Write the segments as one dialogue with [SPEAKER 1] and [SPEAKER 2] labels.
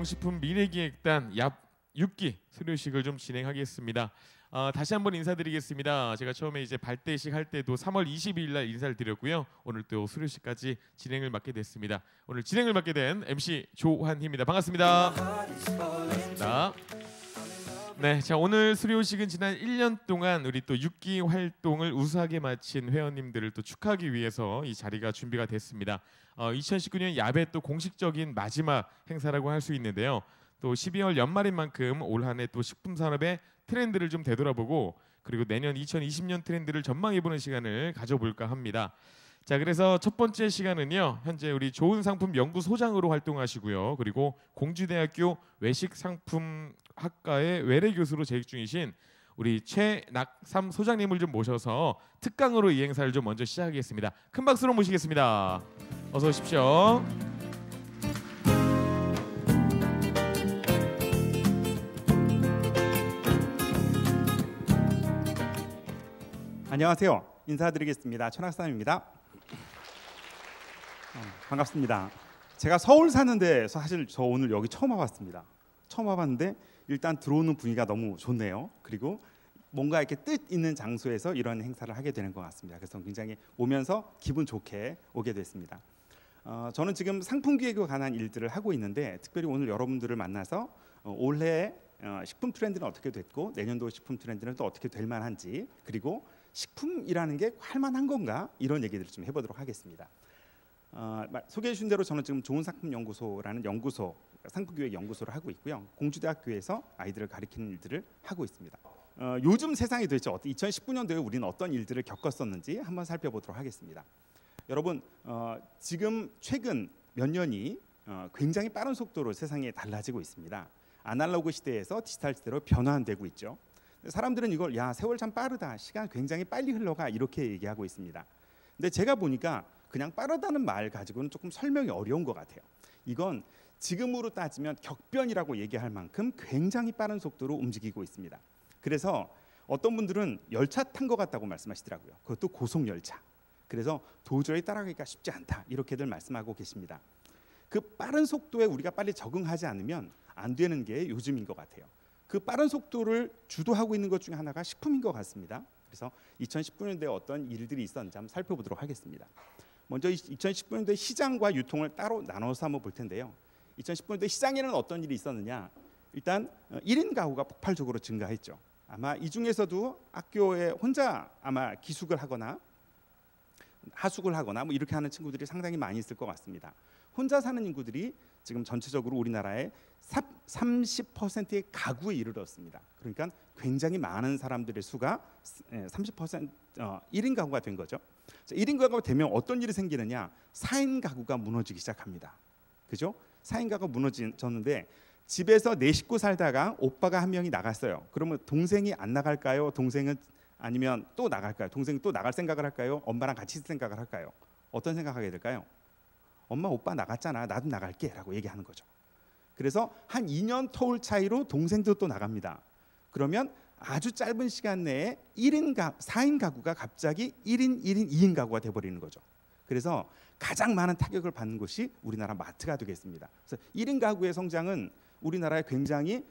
[SPEAKER 1] 명식품 미래기획단 얍 6기 수료식을 좀 진행하겠습니다. 다시 한번 인사드리겠습니다. 제가 처음에 이제 발대식 할 때도 3월 22일 날 인사를 드렸고요. 오늘 또 수료식까지 진행을 맡게 됐습니다. 오늘 진행을 맡게 된 MC 조환희입니다. 반갑습니다. 반갑습니다. 네, 자 오늘 수료식은 지난 1년 동안 우리 또 6기 활동을 우수하게 마친 회원님들을 또 축하하기 위해서 이 자리가 준비가 됐습니다. 2019년 야배 또 공식적인 마지막 행사라고 할 수 있는데요. 또 12월 연말인 만큼 올 한 해 또 식품 산업의 트렌드를 좀 되돌아보고 그리고 내년 2020년 트렌드를 전망해보는 시간을 가져볼까 합니다. 자, 그래서 첫 번째 시간은요. 현재 우리 좋은 상품 연구소장으로 활동하시고요. 그리고 공주대학교 외식상품학과의 외래 교수로 재직 중이신 우리 최낙삼 소장님을 좀 모셔서 특강으로 이 행사를 좀 먼저 시작하겠습니다. 큰 박수로 모시겠습니다. 어서 오십시오.
[SPEAKER 2] 안녕하세요. 인사드리겠습니다. 최낙삼입니다. 반갑습니다. 제가 서울 사는데 사실 저 오늘 여기 처음 와봤습니다. 처음 와봤는데 일단 들어오는 분위기가 너무 좋네요. 그리고 뭔가 이렇게 뜻 있는 장소에서 이런 행사를 하게 되는 것 같습니다. 그래서 굉장히 오면서 기분 좋게 오게 됐습니다. 저는 지금 상품 기획에 관한 일들을 하고 있는데 특별히 오늘 여러분들을 만나서 올해 식품 트렌드는 어떻게 됐고 내년도 식품 트렌드는 또 어떻게 될 만한지 그리고 식품이라는 게 할만한 건가 이런 얘기들을 좀 해보도록 하겠습니다. 소개해 주신 대로 저는 지금 좋은 상품 연구소라는 연구소 상품기획 연구소를 하고 있고요. 공주대학교에서 아이들을 가르치는 일들을 하고 있습니다. 요즘 세상이 도대체 2019년도에 우리는 어떤 일들을 겪었었는지 한번 살펴보도록 하겠습니다. 여러분 지금 최근 몇 년이 굉장히 빠른 속도로 세상이 달라지고 있습니다. 아날로그 시대에서 디지털 시대로 변환되고 있죠. 사람들은 이걸 야 세월 참 빠르다, 시간 굉장히 빨리 흘러가 이렇게 얘기하고 있습니다. 근데 제가 보니까 그냥 빠르다는 말 가지고는 조금 설명이 어려운 것 같아요. 이건 지금으로 따지면 격변이라고 얘기할 만큼 굉장히 빠른 속도로 움직이고 있습니다. 그래서 어떤 분들은 열차 탄 것 같다고 말씀하시더라고요. 그것도 고속열차. 그래서 도저히 따라가기가 쉽지 않다 이렇게들 말씀하고 계십니다. 그 빠른 속도에 우리가 빨리 적응하지 않으면 안 되는 게 요즘인 것 같아요. 그 빠른 속도를 주도하고 있는 것 중에 하나가 식품인 것 같습니다. 그래서 2019년도에 어떤 일들이 있었는지 한번 살펴보도록 하겠습니다. 먼저 2019년도에 시장과 유통을 따로 나눠서 한번 볼 텐데요. 2019년도에 시장에는 어떤 일이 있었느냐? 일단 1인 가구가 폭발적으로 증가했죠. 아마 이 중에서도 학교에 혼자 아마 기숙을 하거나 하숙을 하거나 뭐 이렇게 하는 친구들이 상당히 많이 있을 것 같습니다. 혼자 사는 인구들이 지금 전체적으로 우리나라의 30%의 가구에 이르렀습니다. 그러니까 굉장히 많은 사람들의 수가 30% 1인 가구가 된 거죠. 1인 가구가 되면 어떤 일이 생기느냐? 4인 가구가 무너지기 시작합니다. 그죠? 4인 가구가 무너졌는데 집에서 4식구 살다가 오빠가 한 명이 나갔어요. 그러면 동생이 안 나갈까요? 동생은 아니면 또 나갈까요? 동생이 또 나갈 생각을 할까요? 엄마랑 같이 있을 생각을 할까요? 어떤 생각하게 될까요? 엄마 오빠 나갔잖아. 나도 나갈게 라고 얘기하는 거죠. 그래서 한 2년 터울 차이로 동생도 또 나갑니다. 그러면 아주 짧은 시간 내에 4인 가구가 갑자기 1인, 1인, 2인 가구가 돼버리는 거죠. 그래서 가장 많은 타격을 받는 곳이 우리나라 마트가 되겠습니다. 그래서 1인 가구의 성장은 우리나라에 굉장히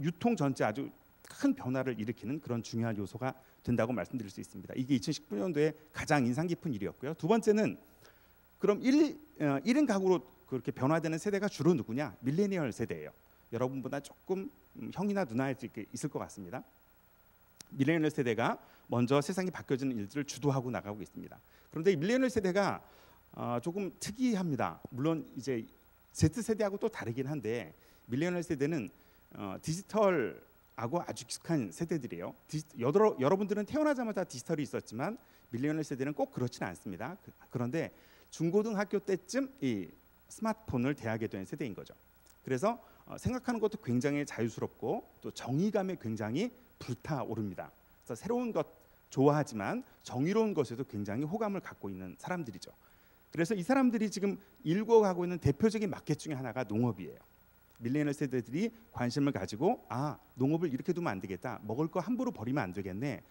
[SPEAKER 2] 유통 전체 아주 큰 변화를 일으키는 그런 중요한 요소가 된다고 말씀드릴 수 있습니다. 이게 2019년도에 가장 인상 깊은 일이었고요. 두 번째는 그럼 1인 가구로 그렇게 변화되는 세대가 주로 누구냐? 밀레니얼 세대예요. 여러분보다 조금 형이나 누나일 수 있을 것 같습니다. 밀레니얼 세대가 먼저 세상이 바뀌어지는 일들을 주도하고 나가고 있습니다. 그런데 이 밀레니얼 세대가 조금 특이합니다. 물론 이제 Z 세대하고 또 다르긴 한데 밀레니얼 세대는 디지털하고 아주 익숙한 세대들이에요. 여러분들은 태어나자마자 디지털이 있었지만 밀레니얼 세대는 꼭 그렇지는 않습니다. 그런데 중고등학교 때쯤 이 스마트폰을 대하게 된 세대인 거죠. 그래서 생각하는 것도 굉장히 자유스럽고 또 정의감에 굉장히 불타오릅니다. 그래서 새로운 것 좋아하지만 정의로운 것에도 굉장히 호감을 갖고 있는 사람들이죠. 그래서 이 사람들이 지금 일궈가고 있는 대표적인 마켓 중에 하나가 농업이에요. 밀레니얼 세대들이 관심을 가지고 농업을 이렇게 두면 안 되겠다. 먹을 거 함부로 버리면 안 되겠네.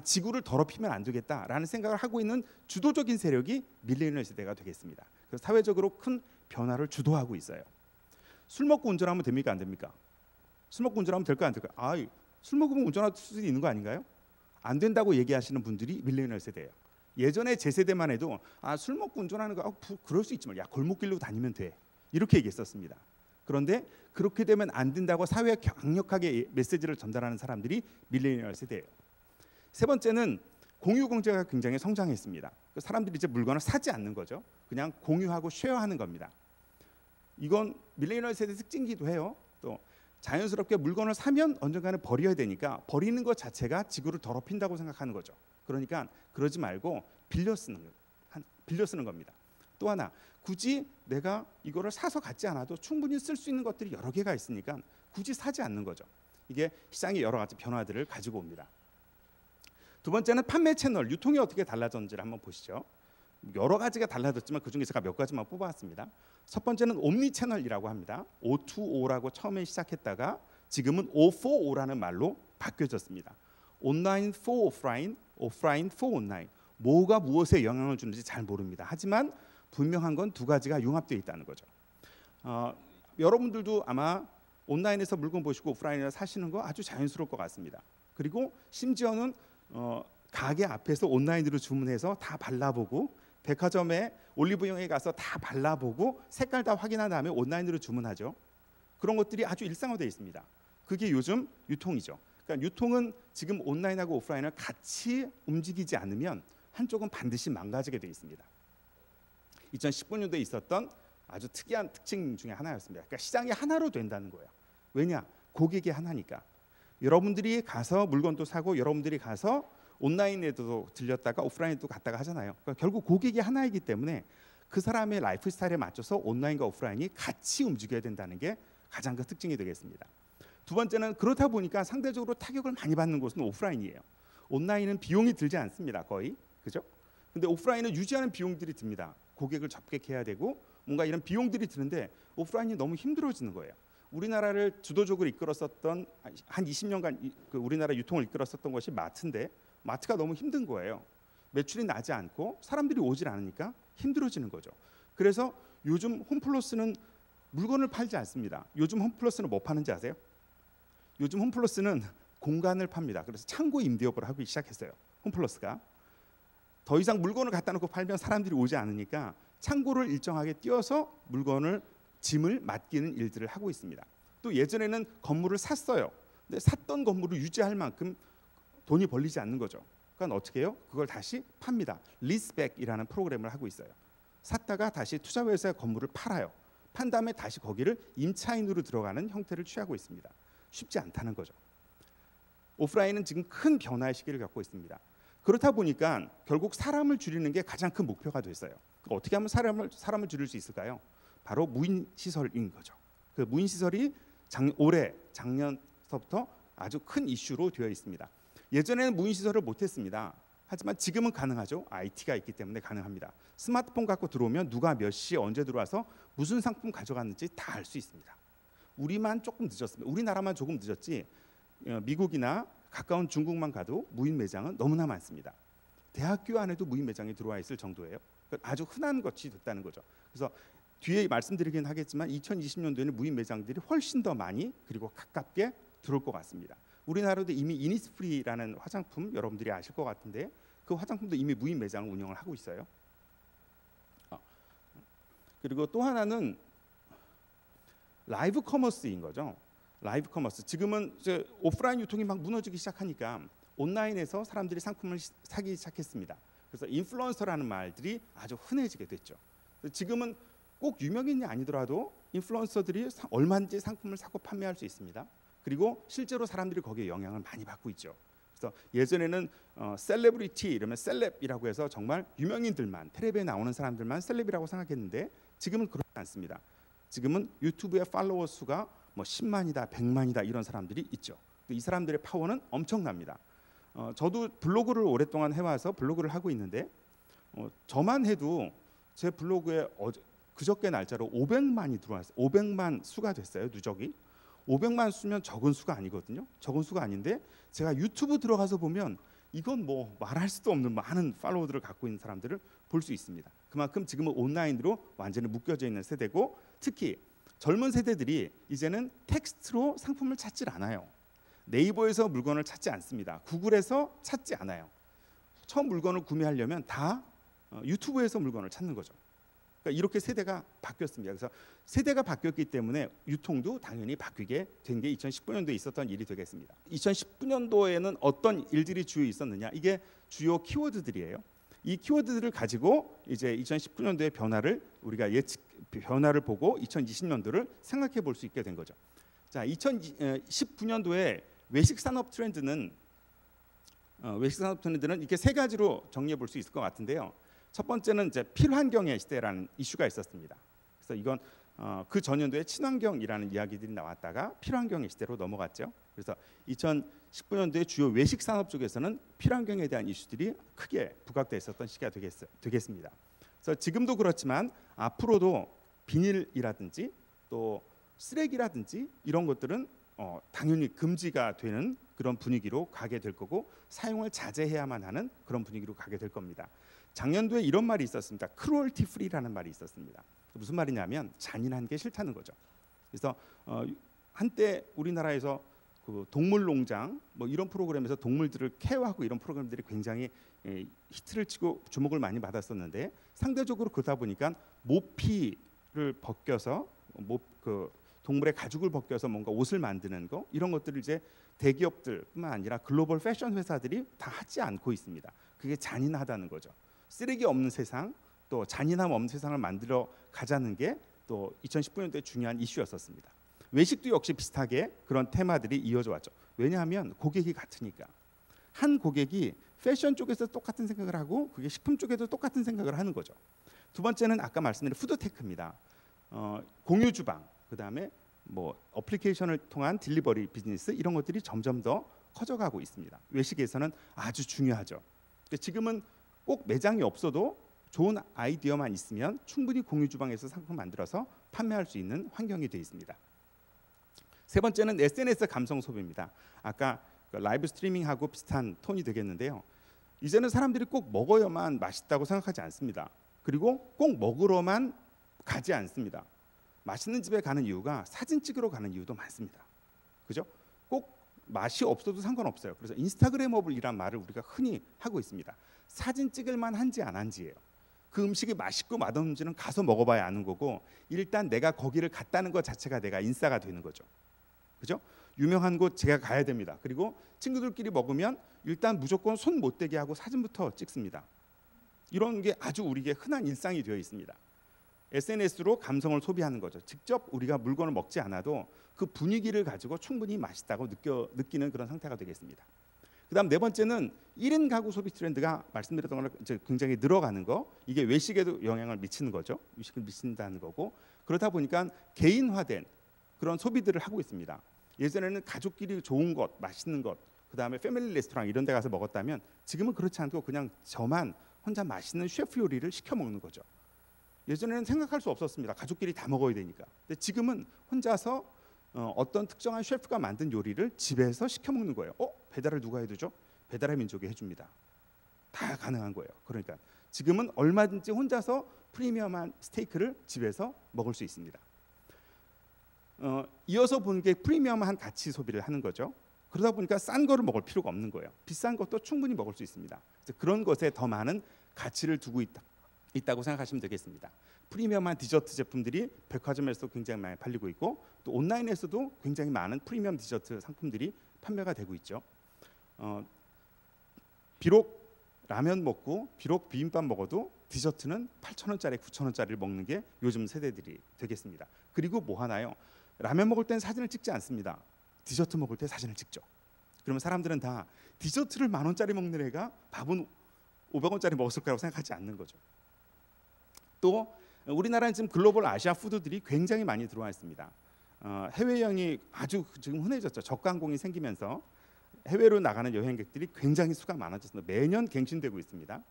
[SPEAKER 2] 지구를 더럽히면 안 되겠다라는 생각을 하고 있는 주도적인 세력이 밀레니얼 세대가 되겠습니다. 그래서 사회적으로 큰 변화를 주도하고 있어요. 술 먹고 운전하면 됩니까 안 됩니까? 술 먹고 운전하면 될까 안 될까? 술 먹으면 운전할 수 있는 거 아닌가요? 안 된다고 얘기하시는 분들이 밀레니얼 세대예요. 예전에 제 세대만 해도 술 먹고 운전하는 거 그럴 수 있지만 야 골목길로 다니면 돼 이렇게 얘기했었습니다. 그런데 그렇게 되면 안 된다고 사회에 강력하게 메시지를 전달하는 사람들이 밀레니얼 세대예요. 세 번째는 공유 경제가 굉장히 성장했습니다. 사람들이 이제 물건을 사지 않는 거죠. 그냥 공유하고 쉐어하는 겁니다. 이건 밀레니얼 세대 특징이기도 해요. 또 자연스럽게 물건을 사면 언젠가는 버려야 되니까 버리는 것 자체가 지구를 더럽힌다고 생각하는 거죠. 그러니까 그러지 말고 빌려 쓰는 겁니다. 또 하나, 굳이 내가 이거를 사서 갖지 않아도 충분히 쓸 수 있는 것들이 여러 개가 있으니까 굳이 사지 않는 거죠. 이게 시장의 여러 가지 변화들을 가지고 옵니다. 두 번째는 판매 채널, 유통이 어떻게 달라졌는지를 한번 보시죠. 여러 가지가 달라졌지만 그중에 제가 몇 가지만 뽑아왔습니다. 첫 번째는 옴니 채널이라고 합니다. O2O라고 처음에 시작했다가 지금은 O4O라는 말로 바뀌어졌습니다. 온라인 for 오프라인, 오프라인 for 온라인. 뭐가 무엇에 영향을 주는지 잘 모릅니다. 하지만 분명한 건 두 가지가 융합되어 있다는 거죠. 여러분들도 아마 온라인에서 물건 보시고 오프라인에서 사시는 거 아주 자연스러울 것 같습니다. 그리고 심지어는 가게 앞에서 온라인으로 주문해서 다 발라보고 백화점에 올리브영에 가서 다 발라보고 색깔 다 확인한 다음에 온라인으로 주문하죠. 그런 것들이 아주 일상화되어 있습니다. 그게 요즘 유통이죠. 그러니까 유통은 지금 온라인하고 오프라인을 같이 움직이지 않으면 한쪽은 반드시 망가지게 되어 있습니다. 2019년도에 있었던 아주 특이한 특징 중에 하나였습니다. 그러니까 시장이 하나로 된다는 거예요. 왜냐? 고객이 하나니까. 여러분들이 가서 물건도 사고 여러분들이 가서 온라인에도 들렸다가 오프라인에도 갔다가 하잖아요. 그러니까 결국 고객이 하나이기 때문에 그 사람의 라이프 스타일에 맞춰서 온라인과 오프라인이 같이 움직여야 된다는 게 가장 큰 특징이 되겠습니다. 두 번째는 그렇다 보니까 상대적으로 타격을 많이 받는 곳은 오프라인이에요. 온라인은 비용이 들지 않습니다. 거의. 그죠? 근데 오프라인은 유지하는 비용들이 듭니다. 고객을 접객해야 되고 뭔가 이런 비용들이 드는데 오프라인이 너무 힘들어지는 거예요. 우리나라를 주도적으로 이끌었었던 한 20년간 그 우리나라 유통을 이끌었었던 것이 마트인데 마트가 너무 힘든 거예요. 매출이 나지 않고 사람들이 오질 않으니까 힘들어지는 거죠. 그래서 요즘 홈플러스는 물건을 팔지 않습니다. 요즘 홈플러스는 뭐 파는지 아세요? 요즘 홈플러스는 공간을 팝니다. 그래서 창고 임대업을 하기 시작했어요. 홈플러스가. 더 이상 물건을 갖다 놓고 팔면 사람들이 오지 않으니까 창고를 일정하게 띄워서 짐을 맡기는 일들을 하고 있습니다. 또 예전에는 건물을 샀어요. 근데 샀던 건물을 유지할 만큼 돈이 벌리지 않는 거죠. 그러니까 어떻게 해요? 그걸 다시 팝니다. 리스백이라는 프로그램을 하고 있어요. 샀다가 다시 투자회사에 건물을 팔아요. 판 다음에 다시 거기를 임차인으로 들어가는 형태를 취하고 있습니다. 쉽지 않다는 거죠. 오프라인은 지금 큰 변화의 시기를 겪고 있습니다. 그렇다 보니까 결국 사람을 줄이는 게 가장 큰 목표가 됐어요. 어떻게 하면 사람을 줄일 수 있을까요? 바로 무인 시설인 거죠. 그 무인 시설이 작년서부터 아주 큰 이슈로 되어 있습니다. 예전에는 무인 시설을 못했습니다. 하지만 지금은 가능하죠. IT가 있기 때문에 가능합니다. 스마트폰 갖고 들어오면 누가 몇 시에 언제 들어와서 무슨 상품 가져갔는지 다 알 수 있습니다. 우리만 조금 늦었습니다. 우리나라만 조금 늦었지 미국이나 가까운 중국만 가도 무인 매장은 너무나 많습니다. 대학교 안에도 무인 매장이 들어와 있을 정도예요. 아주 흔한 것이 됐다는 거죠. 그래서 뒤에 말씀드리긴 하겠지만 2020년도에는 무인 매장들이 훨씬 더 많이 그리고 가깝게 들어올 것 같습니다. 우리나라도 이미 이니스프리라는 화장품 여러분들이 아실 것 같은데 그 화장품도 이미 무인 매장을 운영을 하고 있어요. 그리고 또 하나는 라이브 커머스인 거죠. 라이브 커머스. 지금은 이제 오프라인 유통이 막 무너지기 시작하니까 온라인에서 사람들이 상품을 사기 시작했습니다. 그래서 인플루언서라는 말들이 아주 흔해지게 됐죠. 지금은 꼭 유명인이 아니더라도 인플루언서들이 얼마든지 상품을 사고 판매할 수 있습니다. 그리고 실제로 사람들이 거기에 영향을 많이 받고 있죠. 그래서 예전에는 셀레브리티 이러면 셀렙이라고 해서 정말 유명인들만 텔레비에 나오는 사람들만 셀렙이라고 생각했는데 지금은 그렇지 않습니다. 지금은 유튜브의 팔로워 수가 뭐 10만이다, 100만이다 이런 사람들이 있죠. 이 사람들의 파워는 엄청납니다. 저도 블로그를 오랫동안 해와서 블로그를 하고 있는데 저만 해도 제 블로그에 그저께 날짜로 500만이 들어왔어요. 500만 수가 됐어요. 누적이. 500만 수면 적은 수가 아니거든요. 적은 수가 아닌데 제가 유튜브 들어가서 보면 이건 뭐 말할 수도 없는 많은 팔로워들을 갖고 있는 사람들을 볼 수 있습니다. 그만큼 지금은 온라인으로 완전히 묶여져 있는 세대고 특히 젊은 세대들이 이제는 텍스트로 상품을 찾질 않아요. 네이버에서 물건을 찾지 않습니다. 구글에서 찾지 않아요. 처음 물건을 구매하려면 다 유튜브에서 물건을 찾는 거죠. 그러니까 이렇게 세대가 바뀌었습니다. 그래서 세대가 바뀌었기 때문에 유통도 당연히 바뀌게 된 게 2019년도에 있었던 일이 되겠습니다. 2019년도에는 어떤 일들이 주요 있었느냐? 이게 주요 키워드들이에요. 이 키워드들을 가지고 이제 2019년도의 변화를 보고 2020년도를 생각해 볼 수 있게 된 거죠. 자, 2019년도에 외식 산업 트렌드는 이렇게 세 가지로 정리해 볼 수 있을 것 같은데요. 첫 번째는 이제 필환경의 시대라는 이슈가 있었습니다. 그래서 이건 그 전년도에 친환경이라는 이야기들이 나왔다가 필환경의 시대로 넘어갔죠. 그래서 2019년도에 주요 외식 산업 쪽에서는 필환경에 대한 이슈들이 크게 부각돼 있었던 시기가 되겠습니다. 그래서 지금도 그렇지만 앞으로도 비닐이라든지 또 쓰레기라든지 이런 것들은 당연히 금지가 되는 그런 분위기로 가게 될 거고 사용을 자제해야만 하는 그런 분위기로 가게 될 겁니다. 작년도에 이런 말이 있었습니다. 크루얼티 프리라는 말이 있었습니다. 무슨 말이냐면 잔인한 게 싫다는 거죠. 그래서 한때 우리나라에서 그 동물농장 뭐 이런 프로그램에서 동물들을 케어하고 이런 프로그램들이 굉장히 히트를 치고 주목을 많이 받았었는데 상대적으로 그러다 보니까 모피를 벗겨서 동물의 가죽을 벗겨서 뭔가 옷을 만드는 거 이런 것들을 이제 대기업들뿐만 아니라 글로벌 패션 회사들이 다 하지 않고 있습니다. 그게 잔인하다는 거죠. 쓰레기 없는 세상, 또 잔인함 없는 세상을 만들어 가자는 게 또 2019년도에 중요한 이슈였었습니다. 외식도 역시 비슷하게 그런 테마들이 이어져 왔죠. 왜냐하면 고객이 같으니까. 한 고객이 패션 쪽에서 똑같은 생각을 하고 그게 식품 쪽에도 똑같은 생각을 하는 거죠. 두 번째는 아까 말씀드린 푸드테크입니다. 공유 주방, 그다음에 뭐 어플리케이션을 통한 딜리버리 비즈니스 이런 것들이 점점 더 커져가고 있습니다. 외식에서는 아주 중요하죠. 지금은 꼭 매장이 없어도 좋은 아이디어만 있으면 충분히 공유 주방에서 상품 만들어서 판매할 수 있는 환경이 되어 있습니다. 세 번째는 SNS 감성 소비입니다. 아까 라이브 스트리밍하고 비슷한 톤이 되겠는데요. 이제는 사람들이 꼭 먹어야만 맛있다고 생각하지 않습니다. 그리고 꼭 먹으러만 가지 않습니다. 맛있는 집에 가는 이유가 사진 찍으러 가는 이유도 많습니다. 그죠? 꼭 맛이 없어도 상관없어요. 그래서 인스타그래머블이란 말을 우리가 흔히 하고 있습니다. 사진 찍을 만한지 안 한지예요. 그 음식이 맛있고 맛없는지는 가서 먹어봐야 아는 거고 일단 내가 거기를 갔다는 것 자체가 내가 인싸가 되는 거죠. 그죠? 유명한 곳 제가 가야 됩니다. 그리고 친구들끼리 먹으면 일단 무조건 손 못 대게 하고 사진부터 찍습니다. 이런 게 아주 우리에게 흔한 일상이 되어 있습니다. SNS로 감성을 소비하는 거죠. 직접 우리가 물건을 먹지 않아도 그 분위기를 가지고 충분히 맛있다고 느끼는 그런 상태가 되겠습니다. 그다음 네 번째는 1인 가구 소비 트렌드가 말씀드렸던 거랑 이제 굉장히 늘어가는 거. 이게 외식에도 영향을 미치는 거죠. 외식을 미친다는 거고. 그러다 보니까 개인화된 그런 소비들을 하고 있습니다. 예전에는 가족끼리 좋은 것, 맛있는 것, 그다음에 패밀리 레스토랑 이런 데 가서 먹었다면 지금은 그렇지 않고 그냥 저만 혼자 맛있는 셰프 요리를 시켜 먹는 거죠. 예전에는 생각할 수 없었습니다. 가족끼리 다 먹어야 되니까. 근데 지금은 혼자서 어떤 특정한 셰프가 만든 요리를 집에서 시켜 먹는 거예요. 배달을 누가 해주죠? 배달의 민족이 해줍니다. 다 가능한 거예요. 그러니까 지금은 얼마든지 혼자서 프리미엄한 스테이크를 집에서 먹을 수 있습니다. 이어서 보는 게 프리미엄한 가치 소비를 하는 거죠. 그러다 보니까 싼 거를 먹을 필요가 없는 거예요. 비싼 것도 충분히 먹을 수 있습니다. 그래서 그런 것에 더 많은 가치를 두고 있다고 생각하시면 되겠습니다. 프리미엄한 디저트 제품들이 백화점에서 굉장히 많이 팔리고 있고 또 온라인에서도 굉장히 많은 프리미엄 디저트 상품들이 판매가 되고 있죠. 비록 라면 먹고 비록 비빔밥 먹어도 디저트는 8,000원짜리, 9,000원짜리를 먹는 게 요즘 세대들이 되겠습니다. 그리고 뭐 하나요? 라면 먹을 땐 사진을 찍지 않습니다. 디저트 먹을 때 사진을 찍죠. 그러면 사람들은 다 디저트를 10,000원짜리 먹는 애가 밥은 500원짜리 먹었을 거라고 생각하지 않는 거죠. 또 우리나라는 지금 글로벌 아시아 푸드들이 굉장히 많이 들어와 있습니다. 해외여행이 아주 지금 흔해졌죠. 저가항공이 생기면서 해외로 나가는 여행객들이 굉장히 수가 많아졌습니다. 매년 갱신되고 있습니다.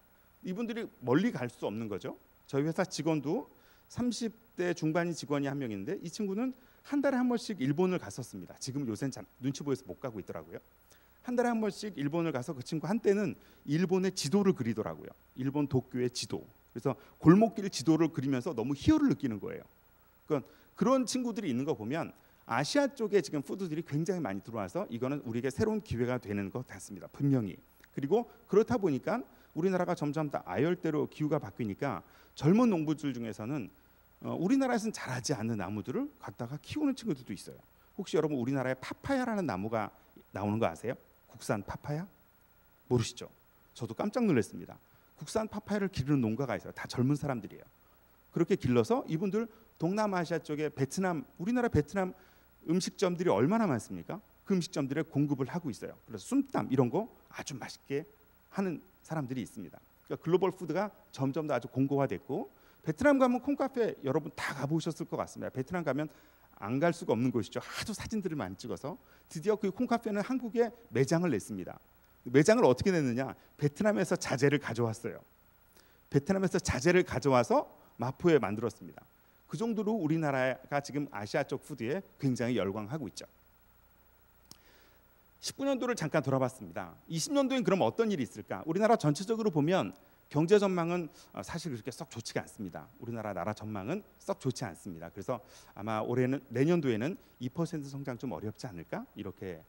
[SPEAKER 2] 이분들이 멀리 갈 수 없는 거죠. 저희 회사 직원도 30대 중반인 직원이 한 명 있는데 이 친구는 한 달에 한 번씩 일본을 갔었습니다. 지금 요새는 눈치 보여서 못 가고 있더라고요. 한 달에 한 번씩 일본을 가서 그 친구 한때는 일본의 지도를 그리더라고요. 일본 도쿄의 지도. 그래서 골목길 지도를 그리면서 너무 희열을 느끼는 거예요. 그러니까 그런 친구들이 있는 거 보면 아시아 쪽에 지금 푸드들이 굉장히 많이 들어와서 이거는 우리에게 새로운 기회가 되는 것 같습니다. 분명히. 그리고 그렇다 보니까 우리나라가 점점 더 아열대로 기후가 바뀌니까 젊은 농부들 중에서는 우리나라에서는 자라지 않는 나무들을 갖다가 키우는 친구들도 있어요. 혹시 여러분 우리나라에 파파야라는 나무가 나오는 거 아세요? 국산 파파야? 모르시죠? 저도 깜짝 놀랐습니다. 국산 파파야를 기르는 농가가 있어요. 다 젊은 사람들이에요. 그렇게 길러서 이분들 동남아시아 쪽에 베트남, 우리나라 베트남 음식점들이 얼마나 많습니까? 그 음식점들에 공급을 하고 있어요. 그래서 쏨땀 이런 거 아주 맛있게 하는 사람들이 있습니다. 그러니까 글로벌 푸드가 점점 더 아주 공고화됐고, 베트남 가면 콩카페 여러분 다 가보셨을 것 같습니다. 베트남 가면 안 갈 수가 없는 곳이죠. 하도 사진들을 많이 찍어서 드디어 그 콩카페는 한국에 매장을 냈습니다. 매장을 어떻게 냈느냐? 베트남에서 자재를 가져왔어요. 베트남에서 자재를 가져와서 마포에 만들었습니다. 그 정도로 우리나라가 지금 아시아 쪽 푸드에 굉장히 열광하고 있죠. 19년도를 잠깐 돌아봤습니다. 20년도엔 그럼 어떤 일이 있을까? 우리나라 전체적으로 보면 경제 전망은 사실 그렇게 썩 좋지가 않습니다. 우리나라 나라 전망은 썩 좋지 않습니다. 그래서 아마 올해는 내년도에는 2% 성장 좀 어렵지 않을까? 이렇게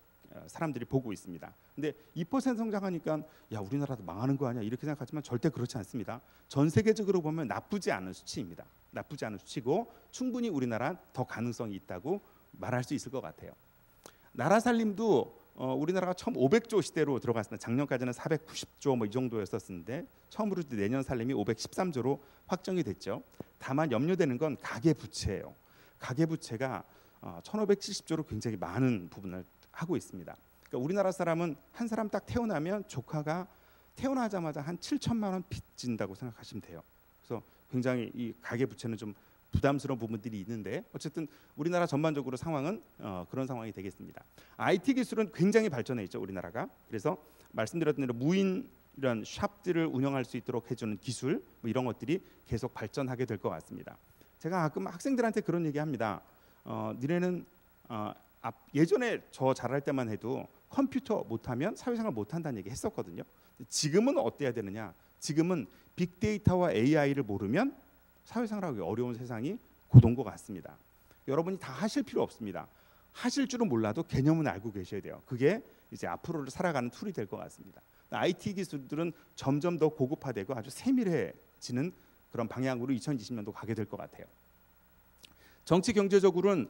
[SPEAKER 2] 사람들이 보고 있습니다. 근데 2% 성장하니까 야 우리나라도 망하는 거 아니야 이렇게 생각하지만 절대 그렇지 않습니다. 전 세계적으로 보면 나쁘지 않은 수치입니다. 나쁘지 않은 수치고 충분히 우리나라 더 가능성이 있다고 말할 수 있을 것 같아요. 나라 살림도 우리나라가 처음 500조 시대로 들어갔습니다. 작년까지는 490조 뭐 이 정도였었는데 처음으로 내년 살림이 513조로 확정이 됐죠. 다만 염려되는 건 가계 부채예요. 가계 부채가 1570조로 굉장히 많은 부분을 하고 있습니다. 그러니까 우리나라 사람은 한 사람 딱 태어나면 조카가 태어나자마자 한 7천만 원 빚진다고 생각하시면 돼요. 그래서 굉장히 이 가계 부채는 좀 부담스러운 부분들이 있는데 어쨌든 우리나라 전반적으로 상황은 그런 상황이 되겠습니다. IT 기술은 굉장히 발전해 있죠, 우리나라가. 그래서 말씀드렸던 대로 무인 이런 샵들을 운영할 수 있도록 해주는 기술 뭐 이런 것들이 계속 발전하게 될 것 같습니다. 제가 가끔 학생들한테 그런 얘기합니다. 니네는 예전에 저 잘할 때만 해도 컴퓨터 못하면 사회생활 못한다는 얘기 했었거든요. 지금은 어때야 되느냐? 지금은 빅데이터와 AI를 모르면 사회생활하기 어려운 세상이 곧 온 것 같습니다. 여러분이 다 하실 필요 없습니다. 하실 줄은 몰라도 개념은 알고 계셔야 돼요. 그게 이제 앞으로 살아가는 툴이 될 것 같습니다. IT 기술들은 점점 더 고급화되고 아주 세밀해지는 그런 방향으로 2020년도 가게 될 것 같아요. 정치 경제적으로는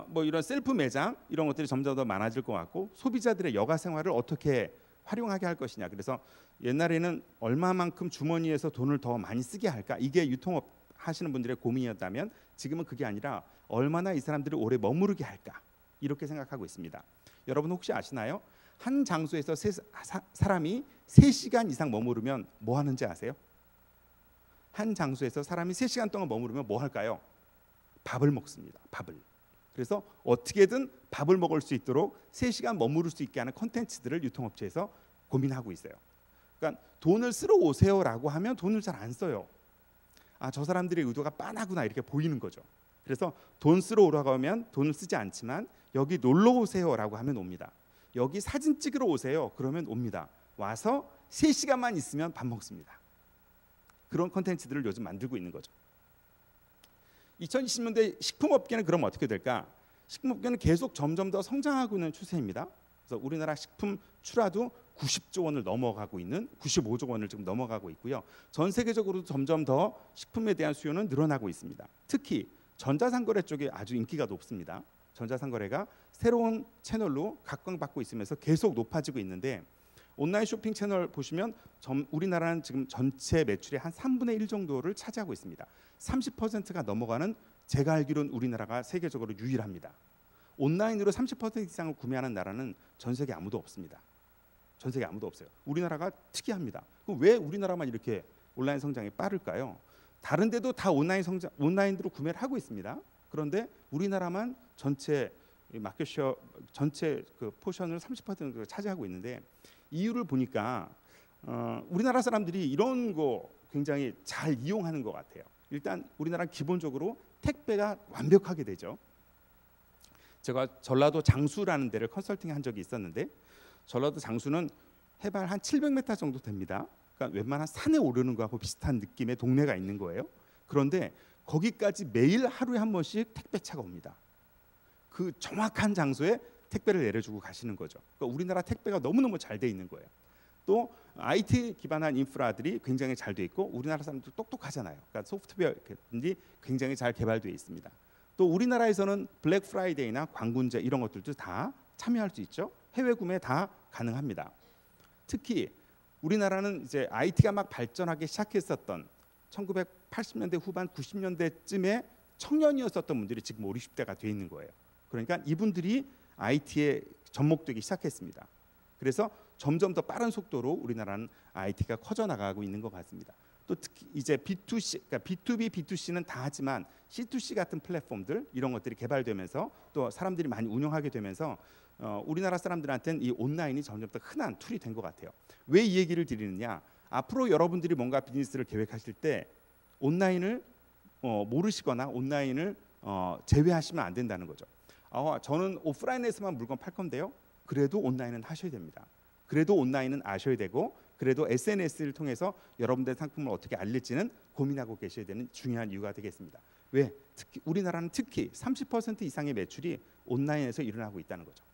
[SPEAKER 2] 뭐 이런 셀프 매장 이런 것들이 점점 더 많아질 것 같고 소비자들의 여가 생활을 어떻게 활용하게 할 것이냐. 그래서 옛날에는 얼마만큼 주머니에서 돈을 더 많이 쓰게 할까? 이게 유통업 하시는 분들의 고민이었다면 지금은 그게 아니라 얼마나 이 사람들을 오래 머무르게 할까? 이렇게 생각하고 있습니다. 여러분 혹시 아시나요? 한 장소에서 사람이 3시간 이상 머무르면 뭐 하는지 아세요? 한 장소에서 사람이 3시간 동안 머무르면 뭐 할까요? 밥을 먹습니다. 밥을. 그래서 어떻게든 밥을 먹을 수 있도록 3시간 머무를 수 있게 하는 콘텐츠들을 유통업체에서 고민하고 있어요. 그러니까 돈을 쓰러 오세요라고 하면 돈을 잘 안 써요. 저 사람들의 의도가 빤하구나 이렇게 보이는 거죠. 그래서 돈 쓰러 오라고 하면 돈을 쓰지 않지만 여기 놀러 오세요라고 하면 옵니다. 여기 사진 찍으러 오세요. 그러면 옵니다. 와서 3시간만 있으면 밥 먹습니다. 그런 콘텐츠들을 요즘 만들고 있는 거죠. 2020년대 식품업계는 그럼 어떻게 될까? 식품업계는 계속 점점 더 성장하고 있는 추세입니다. 그래서 우리나라 식품 출하도 90조 원을 넘어가고 있는 95조 원을 지금 넘어가고 있고요. 전 세계적으로도 점점 더 식품에 대한 수요는 늘어나고 있습니다. 특히 전자상거래 쪽에 아주 인기가 높습니다. 전자상거래가 새로운 채널로 각광받고 있으면서 계속 높아지고 있는데 온라인 쇼핑 채널 보시면 우리나라는 지금 전체 매출의 한 3분의 1 정도를 차지하고 있습니다. 30%가 넘어가는 제가 알기로는 우리나라가 세계적으로 유일합니다. 온라인으로 30% 이상을 구매하는 나라는 전 세계 아무도 없습니다. 전 세계 아무도 없어요. 우리나라가 특이합니다. 그럼 왜 우리나라만 이렇게 온라인 성장이 빠를까요? 다른 데도 다 온라인으로 구매를 하고 있습니다. 그런데 우리나라만 전체 마켓쉐어 전체 그 포션을 30%를 차지하고 있는데 이유를 보니까 우리나라 사람들이 이런 거 굉장히 잘 이용하는 것 같아요. 일단 우리나라는 기본적으로 택배가 완벽하게 되죠. 제가 전라도 장수라는 데를 컨설팅한 적이 있었는데 전라도 장수는 해발 한 700m 정도 됩니다. 그러니까 웬만한 산에 오르는 거하고 비슷한 느낌의 동네가 있는 거예요. 그런데 거기까지 매일 하루에 한 번씩 택배차가 옵니다. 그 정확한 장소에 택배를 내려주고 가시는 거죠. 그러니까 우리나라 택배가 너무너무 잘 돼 있는 거예요. 또 IT 기반한 인프라들이 굉장히 잘 돼 있고 우리나라 사람들 똑똑하잖아요. 그러니까 소프트웨어들이 굉장히 잘 개발되어 있습니다. 또 우리나라에서는 블랙 프라이데이나 광군제 이런 것들도 다 참여할 수 있죠. 해외 구매 다 가능합니다. 특히 우리나라는 이제 IT가 막 발전하기 시작했었던 1980년대 후반 90년대쯤에 청년이었었던 분들이 지금 5, 60대가 돼 있는 거예요. 그러니까 이분들이 IT에 접목되기 시작했습니다. 그래서 점점 더 빠른 속도로 우리나라는 IT가 커져 나가고 있는 것 같습니다. 또 특히 이제 B2C, 그러니까 B2B, B2C는 다 하지만 C2C 같은 플랫폼들 이런 것들이 개발되면서 또 사람들이 많이 운영하게 되면서 우리나라 사람들한테는 이 온라인이 점점 더 흔한 툴이 된 것 같아요. 왜 이 얘기를 드리느냐? 앞으로 여러분들이 뭔가 비즈니스를 계획하실 때 온라인을 모르시거나 온라인을 제외하시면 안 된다는 거죠. 저는 오프라인에서만 물건 팔 건데요. 그래도 온라인은 하셔야 됩니다. 그래도 온라인은 아셔야 되고 그래도 SNS를 통해서 여러분들의 상품을 어떻게 알릴지는 고민하고 계셔야 되는 중요한 이유가 되겠습니다. 왜? 특히 우리나라는 특히 30% 이상의 매출이 온라인에서 일어나고 있다는 거죠.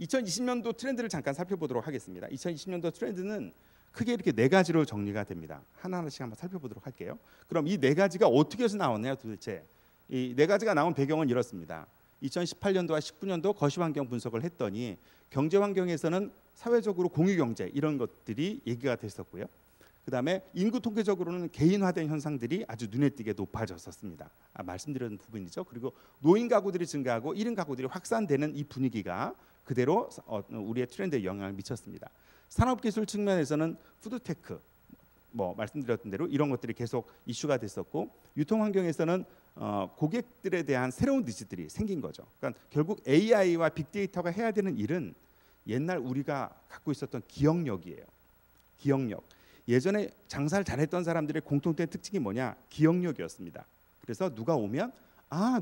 [SPEAKER 2] 2020년도 트렌드를 잠깐 살펴보도록 하겠습니다. 2020년도 트렌드는 크게 이렇게 네 가지로 정리가 됩니다. 하나하나씩 한번 살펴보도록 할게요. 그럼 이 네 가지가 어떻게 해서 나왔나요, 도대체? 이 네 가지가 나온 배경은 이렇습니다. 2018년도와 19년도 거시환경 분석을 했더니 경제 환경에서는 사회적으로 공유경제 이런 것들이 얘기가 됐었고요. 그다음에 인구 통계적으로는 개인화된 현상들이 아주 눈에 띄게 높아졌었습니다. 말씀드렸던 부분이죠. 그리고 노인 가구들이 증가하고 1인 가구들이 확산되는 이 분위기가 그대로 우리의 트렌드에 영향을 미쳤습니다. 산업기술 측면에서는 푸드테크, 말씀드렸던 대로 이런 것들이 계속 이슈가 됐었고 유통환경에서는 고객들에 대한 새로운 니즈들이 생긴 거죠. 그러니까 결국 AI와 빅데이터가 해야 되는 일은 옛날 우리가 갖고 있었던 기억력이에요. 기억력. 예전에 장사를 잘했던 사람들의 공통된 특징이 뭐냐? 기억력이었습니다. 그래서 누가 오면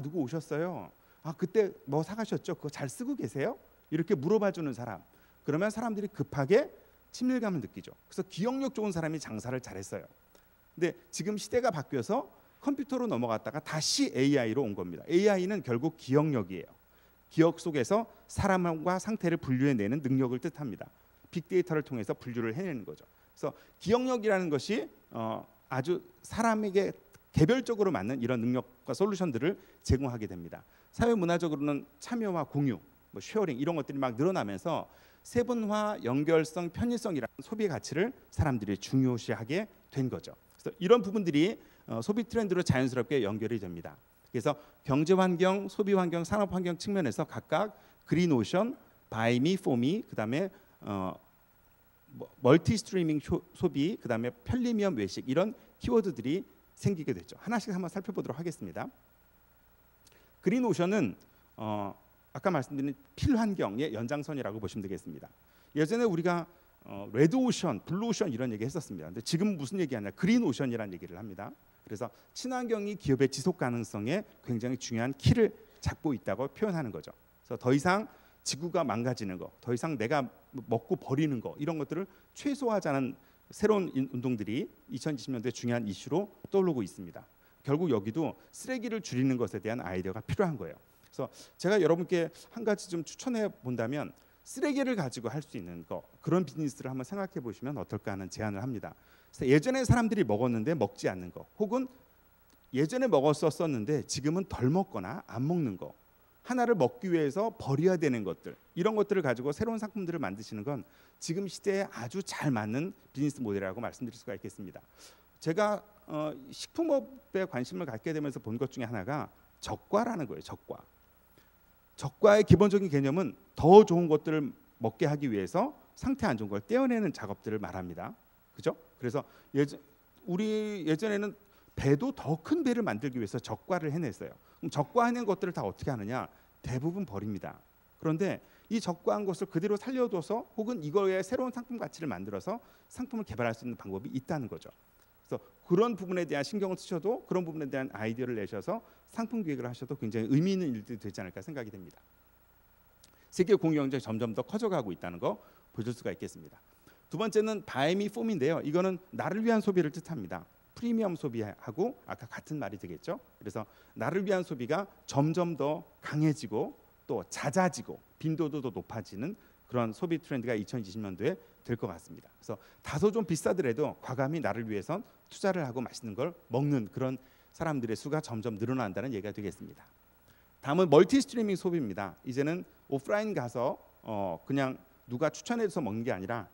[SPEAKER 2] 누구 오셨어요? 그때 뭐 사가셨죠? 그거 잘 쓰고 계세요? 이렇게 물어봐주는 사람. 그러면 사람들이 급하게 친밀감을 느끼죠. 그래서 기억력 좋은 사람이 장사를 잘했어요. 근데 지금 시대가 바뀌어서 컴퓨터로 넘어갔다가 다시 AI로 온 겁니다. AI는 결국 기억력이에요. 기억 속에서 사람과 상태를 분류해내는 능력을 뜻합니다. 빅데이터를 통해서 분류를 해내는 거죠. 그래서 기억력이라는 것이 아주 사람에게 개별적으로 맞는 이런 능력과 솔루션들을 제공하게 됩니다. 사회 문화적으로는 참여와 공유, 쉐어링 이런 것들이 막 늘어나면서 세분화, 연결성, 편의성이라는 소비 가치를 사람들이 중요시하게 된 거죠. 그래서 이런 부분들이 소비 트렌드로 자연스럽게 연결이 됩니다. 그래서 경제 환경, 소비 환경, 산업 환경 측면에서 각각 그린오션, 바이미, 포미, 그다음에 멀티 스트리밍 소비, 그다음에 편리면 외식 이런 키워드들이 생기게 됐죠. 하나씩 한번 살펴보도록 하겠습니다. 그린오션은 아까 말씀드린 필환경의 연장선이라고 보시면 되겠습니다. 예전에 우리가 레드오션, 블루오션 이런 얘기 했었습니다. 근데 지금 무슨 얘기하냐? 그린오션이라는 얘기를 합니다. 그래서 친환경이 기업의 지속 가능성에 굉장히 중요한 키를 잡고 있다고 표현하는 거죠. 그래서 더 이상 지구가 망가지는 거, 더 이상 내가 먹고 버리는 거 이런 것들을 최소화하자는 새로운 운동들이 2020년도에 중요한 이슈로 떠오르고 있습니다. 결국 여기도 쓰레기를 줄이는 것에 대한 아이디어가 필요한 거예요. 그래서 제가 여러분께 한 가지 좀 추천해 본다면 쓰레기를 가지고 할 수 있는 거 그런 비즈니스를 한번 생각해 보시면 어떨까 하는 제안을 합니다. 그래서 예전에 사람들이 먹었는데 먹지 않는 거 혹은 예전에 먹었었는데 지금은 덜 먹거나 안 먹는 거 하나를 먹기 위해서 버려야 되는 것들 이런 것들을 가지고 새로운 상품들을 만드시는 건 지금 시대에 아주 잘 맞는 비즈니스 모델이라고 말씀드릴 수가 있겠습니다. 제가 식품업에 관심을 갖게 되면서 본 것 중에 하나가 적과라는 거예요. 적과의 기본적인 개념은 더 좋은 것들을 먹게 하기 위해서 상태 안 좋은 걸 떼어내는 작업들을 말합니다. 그죠? 그래서 우리 예전에는 배도 더 큰 배를 만들기 위해서 적과를 해냈어요. 그럼 적과해낸 것들을 다 어떻게 하느냐? 대부분 버립니다. 그런데 이 적과한 것을 그대로 살려둬서 혹은 이거에 새로운 상품 가치를 만들어서 상품을 개발할 수 있는 방법이 있다는 거죠. 그래서 그런 부분에 대한 신경을 쓰셔도 그런 부분에 대한 아이디어를 내셔서 상품 기획을 하셔도 굉장히 의미 있는 일들이 되지 않을까 생각이 됩니다. 세계 공유 경쟁이 점점 더 커져가고 있다는 거 보실 수가 있겠습니다. 두 번째는 바이미 폼인데요. 이거는 나를 위한 소비를 뜻합니다. 프리미엄 소비하고 아까 같은 말이 되겠죠. 그래서 나를 위한 소비가 점점 더 강해지고 또 잦아지고 빈도도 더 높아지는 그런 소비 트렌드가 2020년도에 될 것 같습니다. 그래서 다소 좀 비싸더라도 과감히 나를 위해선 투자를 하고 맛있는 걸 먹는 그런 사람들의 수가 점점 늘어난다는 얘기가 되겠습니다. 다음은 멀티 스트리밍 소비입니다. 이제는 오프라인 가서 그냥 누가 추천해서 먹는 게 아니라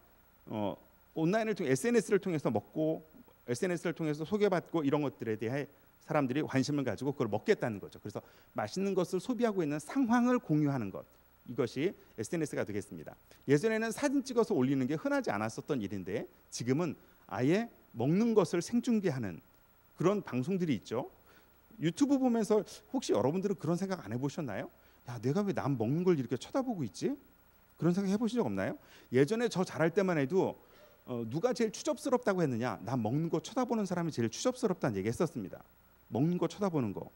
[SPEAKER 2] 온라인을 통해 SNS를 통해서 먹고 SNS를 통해서 소개받고 이런 것들에 대해 사람들이 관심을 가지고 그걸 먹겠다는 거죠. 그래서 맛있는 것을 소비하고 있는 상황을 공유하는 것, 이것이 SNS가 되겠습니다. 예전에는 사진 찍어서 올리는 게 흔하지 않았었던 일인데 지금은 아예 먹는 것을 생중계하는 그런 방송들이 있죠. 유튜브 보면서 혹시 여러분들은 그런 생각 안 해보셨나요? 야, 내가 왜 남 먹는 걸 이렇게 쳐다보고 있지? 그런 생각 해보신 적 없나요? 예전에 저 잘할 때만 해도 누가 제일 추접스럽다고 했느냐? 남 먹는 거 쳐다보는 사람이 제일 추접스럽다는 얘기 했었습니다. 먹는 거 쳐다보는 거.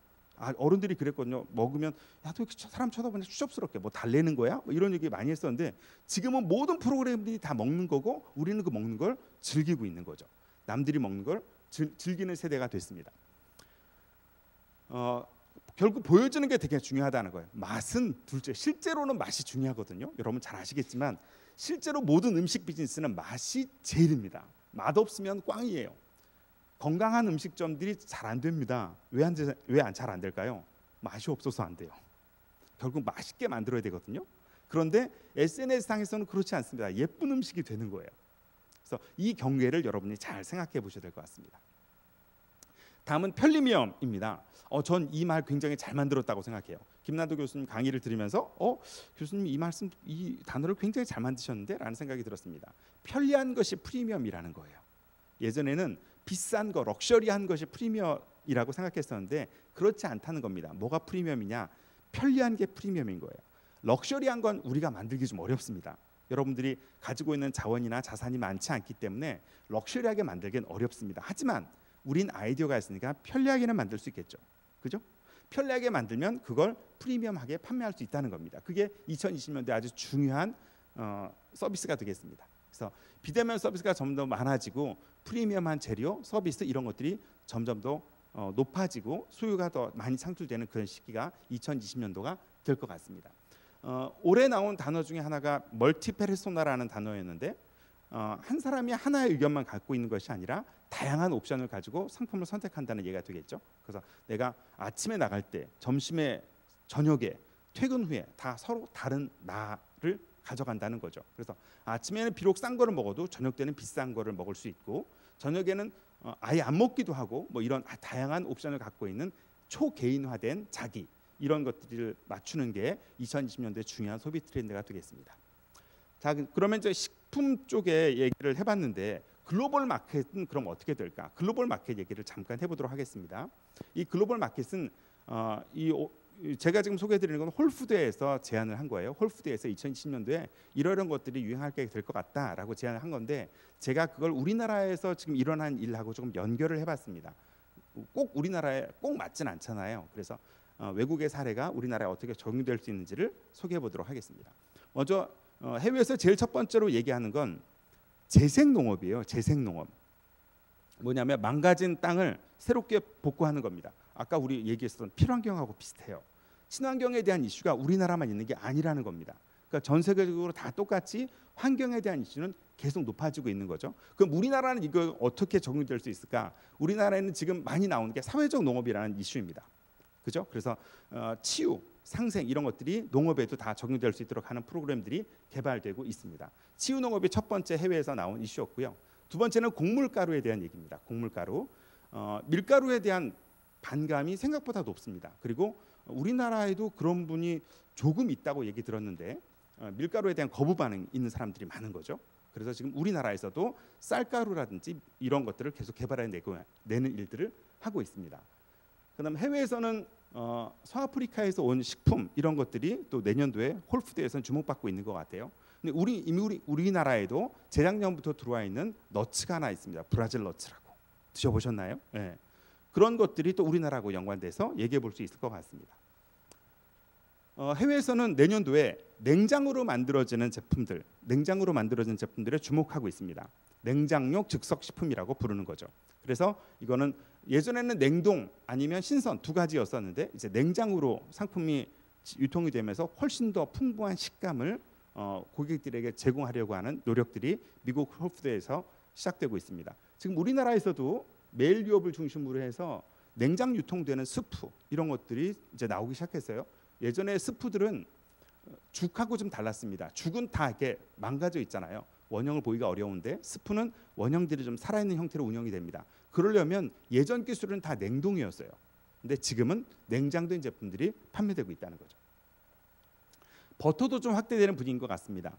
[SPEAKER 2] 어른들이 그랬거든요. 먹으면 야, 또 사람 쳐다보면 추접스럽게 뭐 달래는 거야? 뭐 이런 얘기 많이 했었는데 지금은 모든 프로그램들이 다 먹는 거고 우리는 그 먹는 걸 즐기고 있는 거죠. 남들이 먹는 걸 즐기는 세대가 됐습니다. 결국 보여주는 게 되게 중요하다는 거예요. 맛은 둘째, 실제로는 맛이 중요하거든요. 여러분 잘 아시겠지만 실제로 모든 음식 비즈니스는 맛이 제일입니다. 맛없으면 꽝이에요. 건강한 음식점들이 잘 안 됩니다. 왜 잘 안 될까요? 맛이 없어서 안 돼요. 결국 맛있게 만들어야 되거든요. 그런데 SNS상에서는 그렇지 않습니다. 예쁜 음식이 되는 거예요. 그래서 이 경계를 여러분이 잘 생각해 보셔야 될 것 같습니다. 다음은 편리미엄입니다. 전 이 말 굉장히 잘 만들었다고 생각해요. 김난도 교수님 강의를 들으면서 교수님 이 단어를 굉장히 잘 만드셨는데 라는 생각이 들었습니다. 편리한 것이 프리미엄이라는 거예요. 예전에는 비싼 거, 럭셔리한 것이 프리미엄이라고 생각했었는데 그렇지 않다는 겁니다. 뭐가 프리미엄이냐? 편리한 게 프리미엄인 거예요. 럭셔리한 건 우리가 만들기 좀 어렵습니다. 여러분들이 가지고 있는 자원이나 자산이 많지 않기 때문에 럭셔리하게 만들기는 어렵습니다. 하지만 우린 아이디어가 있으니까 편리하게는 만들 수 있겠죠. 그죠? 편리하게 만들면 그걸 프리미엄하게 판매할 수 있다는 겁니다. 그게 2020년대 아주 중요한 서비스가 되겠습니다. 그래서 비대면 서비스가 점점 더 많아지고 프리미엄한 재료, 서비스 이런 것들이 점점 더 높아지고 수요가 더 많이 창출되는 그런 시기가 2020년도가 될 것 같습니다. 올해 나온 단어 중에 하나가 멀티페르소나라는 단어였는데 한 사람이 하나의 의견만 갖고 있는 것이 아니라 다양한 옵션을 가지고 상품을 선택한다는 얘기가 되겠죠. 그래서 내가 아침에 나갈 때, 점심에, 저녁에, 퇴근 후에 다 서로 다른 나를 가져간다는 거죠. 그래서 아침에는 비록 싼 거를 먹어도 저녁 때는 비싼 거를 먹을 수 있고 저녁에는 아예 안 먹기도 하고 뭐 이런 다양한 옵션을 갖고 있는 초개인화된 자기 이런 것들을 맞추는 게 2020년도에 중요한 소비 트렌드가 되겠습니다. 자, 그러면 이제 식품 쪽에 얘기를 해봤는데 글로벌 마켓은 그럼 어떻게 될까? 글로벌 마켓 얘기를 잠깐 해보도록 하겠습니다. 이 글로벌 마켓은 제가 지금 소개해드리는 건 홀푸드에서 제안을 한 거예요. 홀푸드에서 2020년도에 이런 것들이 유행하게 될 것 같다라고 제안을 한 건데 제가 그걸 우리나라에서 지금 일어난 일하고 조금 연결을 해봤습니다. 꼭 우리나라에 꼭 맞진 않잖아요. 그래서 외국의 사례가 우리나라에 어떻게 적용될 수 있는지를 소개해보도록 하겠습니다. 먼저 해외에서 제일 첫 번째로 얘기하는 건 재생농업이에요. 재생농업. 뭐냐면 망가진 땅을 새롭게 복구하는 겁니다. 아까 우리 얘기했던 필환경하고 비슷해요. 친환경에 대한 이슈가 우리나라만 있는 게 아니라는 겁니다. 그러니까 전 세계적으로 다 똑같이 환경에 대한 이슈는 계속 높아지고 있는 거죠. 그럼 우리나라는 이거 어떻게 적용될 수 있을까? 우리나라에는 지금 많이 나오는 게 사회적 농업이라는 이슈입니다. 그죠? 그래서 치유, 상생 이런 것들이 농업에도 다 적용될 수 있도록 하는 프로그램들이 개발되고 있습니다. 치유 농업이 첫 번째 해외에서 나온 이슈였고요. 두 번째는 곡물가루에 대한 얘기입니다. 곡물가루, 밀가루에 대한 반감이 생각보다 높습니다. 그리고 우리나라에도 그런 분이 조금 있다고 얘기 들었는데 밀가루에 대한 거부 반응이 있는 사람들이 많은 거죠. 그래서 지금 우리나라에서도 쌀가루라든지 이런 것들을 계속 개발해내는 일들을 하고 있습니다. 그다음 해외에서는 서아프리카에서 온 식품 이런 것들이 또 내년도에 홀푸드에서는 주목받고 있는 것 같아요. 근데 우리나라에도 재작년부터 들어와 있는 너츠가 하나 있습니다. 브라질 너츠라고 드셔보셨나요? 네. 그런 것들이 또 우리나라하고 연관돼서 얘기해 볼 수 있을 것 같습니다. 해외에서는 내년도에 냉장으로 만들어지는 제품들에 주목하고 있습니다. 냉장용 즉석 식품이라고 부르는 거죠. 그래서 이거는 예전에는 냉동 아니면 신선 두 가지였었는데 이제 냉장으로 상품이 유통이 되면서 훨씬 더 풍부한 식감을 고객들에게 제공하려고 하는 노력들이 미국 홀푸드에서 시작되고 있습니다. 지금 우리나라에서도 메일 유업을 중심으로 해서 냉장 유통되는 스프 이런 것들이 이제 나오기 시작했어요. 예전에 스프들은 죽하고 좀 달랐습니다. 죽은 다 이렇게 망가져 있잖아요. 원형을 보기가 어려운데 스프는 원형들이 좀 살아있는 형태로 운영이 됩니다. 그러려면 예전 기술은 다 냉동이었어요. 근데 지금은 냉장된 제품들이 판매되고 있다는 거죠. 버터도 좀 확대되는 분위기인 것 같습니다.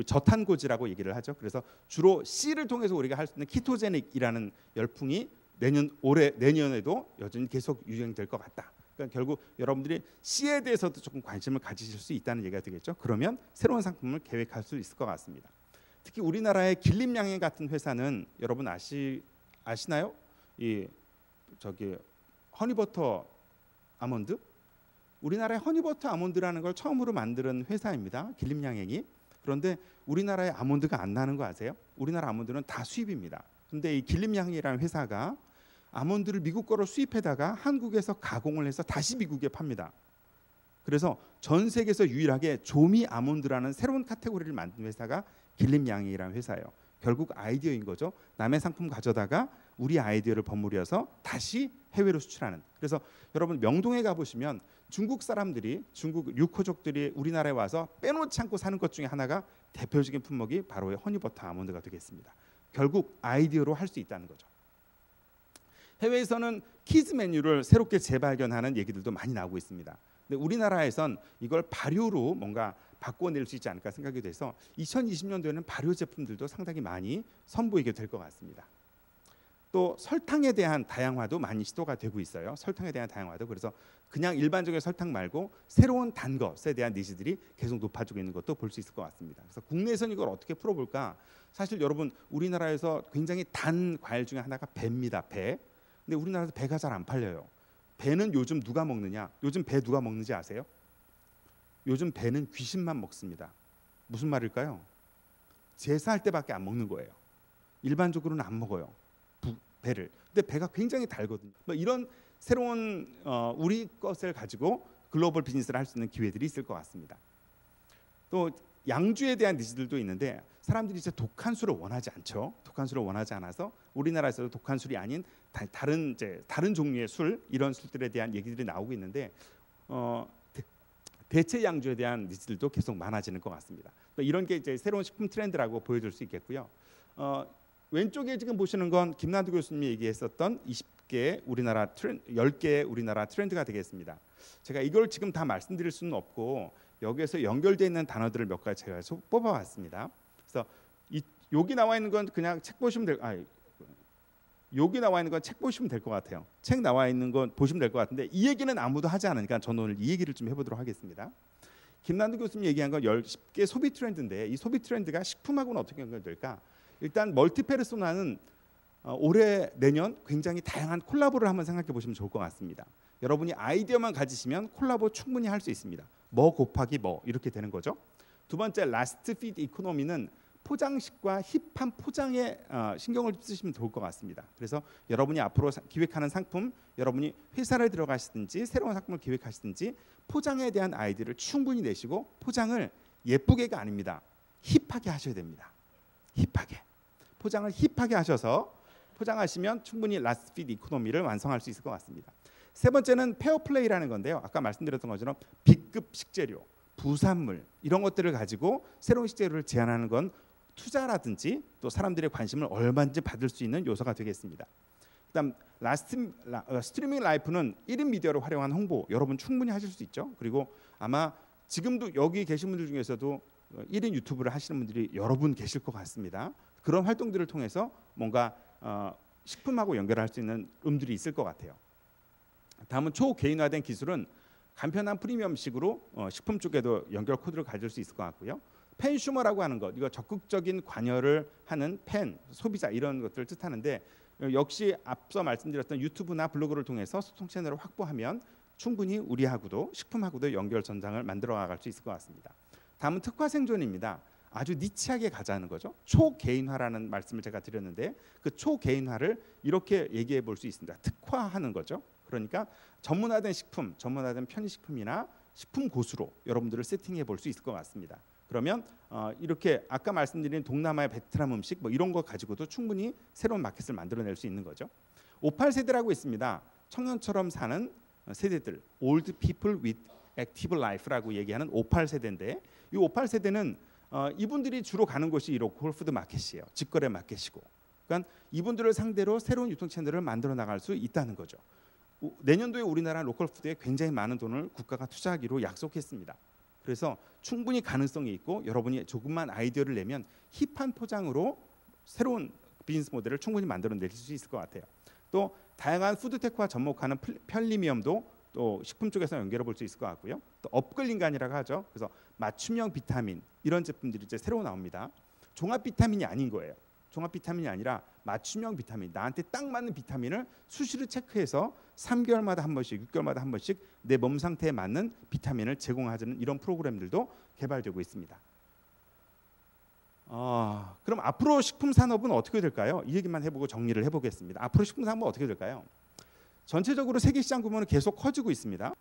[SPEAKER 2] 저탄고지라고 얘기를 하죠. 그래서 주로 C를 통해서 우리가 할 수 있는 키토제닉이라는 열풍이 내년에도 여전히 계속 유행될 것 같다. 그러니까 결국 여러분들이 C에 대해서도 조금 관심을 가지실 수 있다는 얘기가 되겠죠. 그러면 새로운 상품을 계획할 수 있을 것 같습니다. 특히 우리나라의 길림양행 같은 회사는 여러분 아시나요? 이 저기 허니버터 아몬드? 우리나라의 허니버터 아몬드라는 걸 처음으로 만든 회사입니다. 길림양행이. 그런데 우리나라에 아몬드가 안 나는 거 아세요? 우리나라 아몬드는 다 수입입니다. 근데 이 길림양행이라는 회사가 아몬드를 미국 거로 수입해다가 한국에서 가공을 해서 다시 미국에 팝니다. 그래서 전 세계에서 유일하게 조미 아몬드라는 새로운 카테고리를 만든 회사가 길림양행이라는 회사예요. 결국 아이디어인 거죠. 남의 상품 가져다가 우리 아이디어를 버무려서 다시 해외로 수출하는. 그래서 여러분 명동에 가보시면 중국 사람들이 중국 유코족들이 우리나라에 와서 빼놓지 않고 사는 것 중에 하나가 대표적인 품목이 바로 허니버터 아몬드가 되겠습니다. 결국 아이디어로 할 수 있다는 거죠. 해외에서는 키즈 메뉴를 새롭게 재발견하는 얘기들도 많이 나오고 있습니다. 근데 우리나라에선 이걸 발효로 뭔가 바꿔낼 수 있지 않을까 생각이 돼서 2020년도에는 발효 제품들도 상당히 많이 선보이게 될 것 같습니다. 또 설탕에 대한 다양화도 많이 시도가 되고 있어요. 설탕에 대한 다양화도. 그래서 그냥 일반적인 설탕 말고 새로운 단 것에 대한 니즈들이 계속 높아지고 있는 것도 볼 수 있을 것 같습니다. 그래서 국내에서는 이걸 어떻게 풀어볼까? 사실 여러분 우리나라에서 굉장히 단 과일 중에 하나가 배입니다. 배. 근데 우리나라에서 배가 잘 안 팔려요. 배는 요즘 누가 먹느냐? 요즘 배 누가 먹는지 아세요? 요즘 배는 귀신만 먹습니다. 무슨 말일까요? 제사할 때밖에 안 먹는 거예요. 일반적으로는 안 먹어요. 배를. 근데 배가 굉장히 달거든요. 뭐 이런 새로운 우리 것을 가지고 글로벌 비즈니스를 할 수 있는 기회들이 있을 것 같습니다. 또 양주에 대한 니즈들도 있는데 사람들이 이제 독한 술을 원하지 않죠. 독한 술을 원하지 않아서 우리나라에서도 독한 술이 아닌 다른 종류의 술 이런 술들에 대한 얘기들이 나오고 있는데 대체 양주에 대한 니즈들도 계속 많아지는 것 같습니다. 이런 게 이제 새로운 식품 트렌드라고 보여줄 수 있겠고요. 왼쪽에 지금 보시는 건 김나두 교수님이 얘기했었던 20개 우리나라 트렌드, 10개의 우리나라 트렌드가 되겠습니다. 제가 이걸 지금 다 말씀드릴 수는 없고 여기에서 연결되어 있는 단어들을 몇 가지 제가 뽑아왔습니다. 그래서 여기 나와 있는 건 그냥 책 보시면 여기 나와 있는 건 책 보시면 될 것 같아요. 책 나와 있는 건 보시면 될 것 같은데 이 얘기는 아무도 하지 않으니까 저는 오늘 이 얘기를 좀 해보도록 하겠습니다. 김난두 교수님 얘기한 건 10개 소비 트렌드인데 이 소비 트렌드가 식품하고는 어떻게 연결될까? 일단 멀티페르소나는 올해 내년 굉장히 다양한 콜라보를 한번 생각해 보시면 좋을 것 같습니다. 여러분이 아이디어만 가지시면 콜라보 충분히 할 수 있습니다. 뭐 곱하기 뭐 이렇게 되는 거죠. 두 번째 라스트 피드 이코노미는 포장식과 힙한 포장에 신경을 쓰시면 좋을 것 같습니다. 그래서 여러분이 앞으로 기획하는 상품, 여러분이 회사를 들어가시든지 새로운 상품을 기획하시든지 포장에 대한 아이디어를 충분히 내시고 포장을 예쁘게가 아닙니다. 힙하게 하셔야 됩니다. 힙하게. 포장을 힙하게 하셔서 포장하시면 충분히 라스트 피드 이코노미를 완성할 수 있을 것 같습니다. 세 번째는 페어플레이라는 건데요. 아까 말씀드렸던 것처럼 B급 식재료, 부산물 이런 것들을 가지고 새로운 식재료를 제안하는 건 투자라든지 또 사람들의 관심을 얼마든지 받을 수 있는 요소가 되겠습니다. 그다음 스트리밍 라이프는 1인 미디어를 활용한 홍보 여러분 충분히 하실 수 있죠. 그리고 아마 지금도 여기 계신 분들 중에서도 1인 유튜브를 하시는 분들이 여러 분 계실 것 같습니다. 그런 활동들을 통해서 뭔가 식품하고 연결할 수 있는 음들이 있을 것 같아요. 다음은 초개인화된 기술은 간편한 프리미엄식으로 식품 쪽에도 연결 코드를 가질 수 있을 것 같고요. 팬슈머라고 하는 것, 이거 적극적인 관여를 하는 팬, 소비자 이런 것들을 뜻하는데 역시 앞서 말씀드렸던 유튜브나 블로그를 통해서 소통 채널을 확보하면 충분히 우리하고도 식품하고도 연결 전장을 만들어 나갈 수 있을 것 같습니다. 다음은 특화 생존입니다. 아주 니치하게 가자는 거죠. 초개인화라는 말씀을 제가 드렸는데 그 초개인화를 이렇게 얘기해 볼 수 있습니다. 특화하는 거죠. 그러니까 전문화된 식품, 전문화된 편의식품이나 식품 고수로 여러분들을 세팅해 볼 수 있을 것 같습니다. 그러면 이렇게 아까 말씀드린 동남아의 베트남 음식 뭐 이런 거 가지고도 충분히 새로운 마켓을 만들어낼 수 있는 거죠. 58세대라고 있습니다. 청년처럼 사는 세대들, Old People with Active Life라고 얘기하는 58세대인데 이 58세대는 이분들이 주로 가는 곳이 이 로컬푸드 마켓이에요. 직거래 마켓이고. 그러니까 이분들을 상대로 새로운 유통 채널을 만들어 나갈 수 있다는 거죠. 내년도에 우리나라 로컬푸드에 굉장히 많은 돈을 국가가 투자하기로 약속했습니다. 그래서 충분히 가능성이 있고 여러분이 조금만 아이디어를 내면 힙한 포장으로 새로운 비즈니스 모델을 충분히 만들어낼 수 있을 것 같아요. 또 다양한 푸드테크와 접목하는 편리미엄도 또 식품 쪽에서 연결해 볼 수 있을 것 같고요. 또 업글린간이라고 하죠. 그래서 맞춤형 비타민 이런 제품들이 이제 새로 나옵니다. 종합 비타민이 아닌 거예요. 종합 비타민이 아니라 맞춤형 비타민, 나한테 딱 맞는 비타민을 수시로 체크해서 3개월마다 한 번씩, 6개월마다 한 번씩 내 몸 상태에 맞는 비타민을 제공하는 이런 프로그램들도 개발되고 있습니다. 그럼 앞으로 식품 산업은 어떻게 될까요? 이 얘기만 해보고 정리를 해보겠습니다. 앞으로 식품 산업은 어떻게 될까요? 전체적으로 세계 시장 규모는 계속 커지고 있습니다.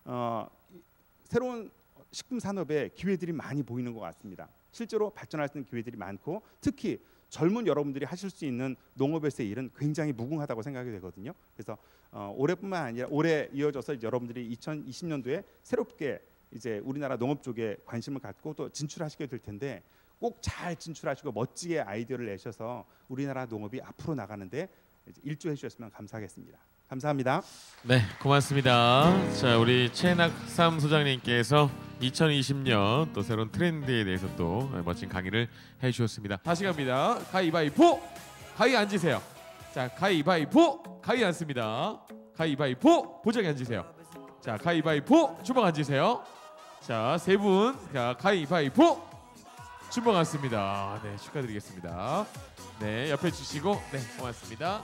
[SPEAKER 2] 새로운 식품 산업에 기회들이 많이 보이는 것 같습니다. 실제로 발전할 수 있는 기회들이 많고 특히 젊은 여러분들이 하실 수 있는 농업에서의 일은 굉장히 무궁하다고 생각이 되거든요. 그래서 올해뿐만 아니라 올해 이어져서 여러분들이 2020년도에 새롭게 이제 우리나라 농업 쪽에 관심을 갖고 또 진출하시게 될 텐데 꼭 잘 진출하시고 멋지게 아이디어를 내셔서 우리나라 농업이 앞으로 나가는데 일조해 주셨으면 감사하겠습니다. 감사합니다.
[SPEAKER 1] 네, 고맙습니다. 자, 우리 최낙삼 소장님께서 2020년 또 새로운 트렌드에 대해서 또 멋진 강의를 해주셨습니다. 다시 갑니다. 가위바위보, 가위 앉으세요. 자, 가위바위보, 가위 앉습니다. 가위바위보, 보자기 앉으세요. 자, 가위바위보, 주먹 앉으세요. 자, 세 분, 자, 가위바위보, 주먹 앉습니다. 네, 축하드리겠습니다. 네, 옆에 주시고, 네, 고맙습니다.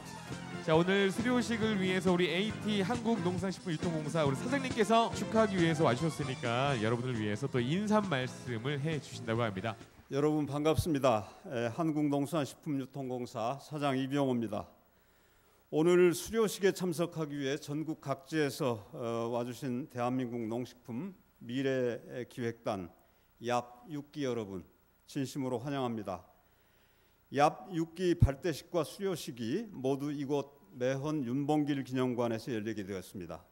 [SPEAKER 1] 자, 오늘 수료식을 위해서 우리 AT 한국농산식품유통공사 우리 사장님께서 축하하기 위해서 와주셨으니까 여러분을 위해서 또 인사 말씀을 해주신다고 합니다.
[SPEAKER 3] 여러분 반갑습니다. 한국농산식품유통공사 사장 이병호입니다. 오늘 수료식에 참석하기 위해 전국 각지에서 와주신 대한민국 농식품 미래기획단 얍 6기 여러분 진심으로 환영합니다. 얍 6기 발대식과 수료식이 모두 이곳 매헌 윤봉길 기념관에서 열리게 되었습니다.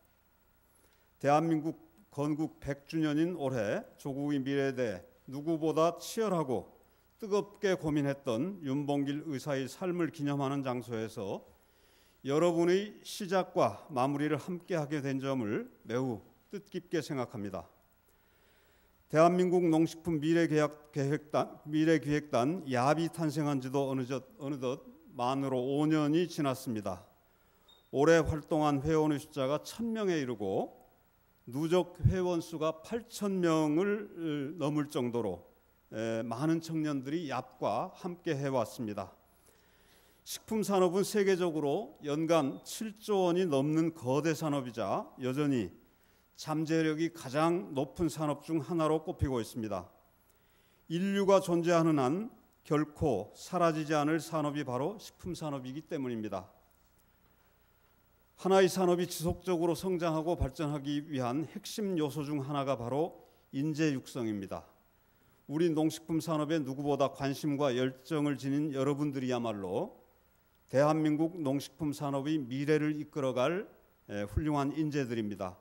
[SPEAKER 3] 대한민국 건국 100주년인 올해 조국의 미래에 대해 누구보다 치열하고 뜨겁게 고민했던 윤봉길 의사의 삶을 기념하는 장소에서 여러분의 시작과 마무리를 함께하게 된 점을 매우 뜻깊게 생각합니다. 대한민국 농식품 미래기획단 얍이 탄생한 지도 어느덧 만으로 5년이 지났습니다. 올해 활동한 회원의 숫자가 1000명에 이르고 누적 회원 수가 8000명을 넘을 정도로 많은 청년들이 얍과 함께 해왔습니다. 식품 산업은 세계적으로 연간 7조 원이 넘는 거대 산업이자 여전히 잠재력이 가장 높은 산업 중 하나로 꼽히고 있습니다. 인류가 존재하는 한 결코 사라지지 않을 산업이 바로 식품 산업이기 때문입니다. 하나의 산업이 지속적으로 성장하고 발전하기 위한 핵심 요소 중 하나가 바로 인재 육성입니다. 우리 농식품 산업에 누구보다 관심과 열정을 지닌 여러분들이야말로 대한민국 농식품 산업의 미래를 이끌어갈 훌륭한 인재들입니다.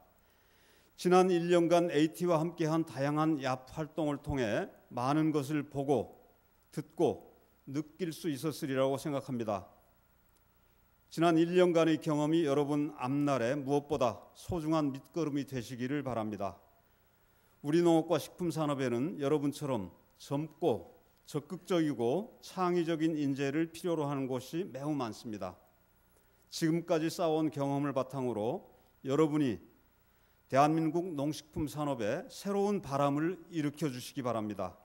[SPEAKER 3] 지난 1년간 AT와 함께한 다양한 얍 활동을 통해 많은 것을 보고 듣고 느낄 수 있었으리라고 생각합니다. 지난 1년간의 경험이 여러분 앞날에 무엇보다 소중한 밑거름이 되시기를 바랍니다. 우리 농업과 식품 산업에는 여러분처럼 젊고 적극적이고 창의적인 인재를 필요로 하는 곳이 매우 많습니다. 지금까지 쌓아온 경험을 바탕으로 여러분이 대한민국 농식품 산업에 새로운 바람을 일으켜 주시기 바랍니다.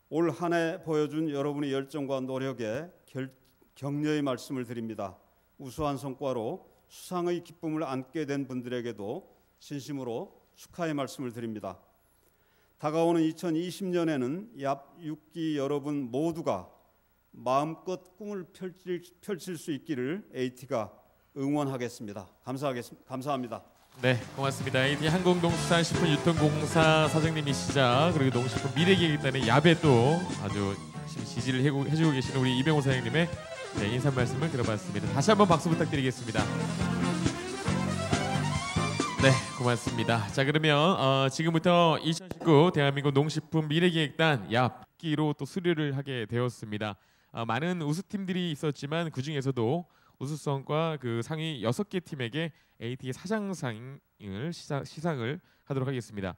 [SPEAKER 3] 올 한 해 보여준 여러분의 열정과 노력에 격려의 말씀을 드립니다. 우수한 성과로 수상의 기쁨을 안게 된 분들에게도 진심으로 축하의 말씀을 드립니다. 다가오는 2020년에는 얍 6기 여러분 모두가 마음껏 꿈을 펼칠 수 있기를 AT가 응원하겠습니다. 감사합니다.
[SPEAKER 1] 네, 고맙습니다. AT 한국농수산식품유통공사 사장님이시자 그리고 농식품 미래기획단의 얍에 또 아주 지지를 해주고 계시는 우리 이병호 사장님의 인사 말씀을 들어봤습니다. 다시 한번 박수 부탁드리겠습니다. 네, 고맙습니다. 자, 그러면 지금부터 2019 대한민국 농식품 미래기획단 얍기로 또 수료를 하게 되었습니다. 많은 우수팀들이 있었지만 그 중에서도 우수성과 그 상위 6개 팀에게 AT 사장상을 시상을 하도록 하겠습니다.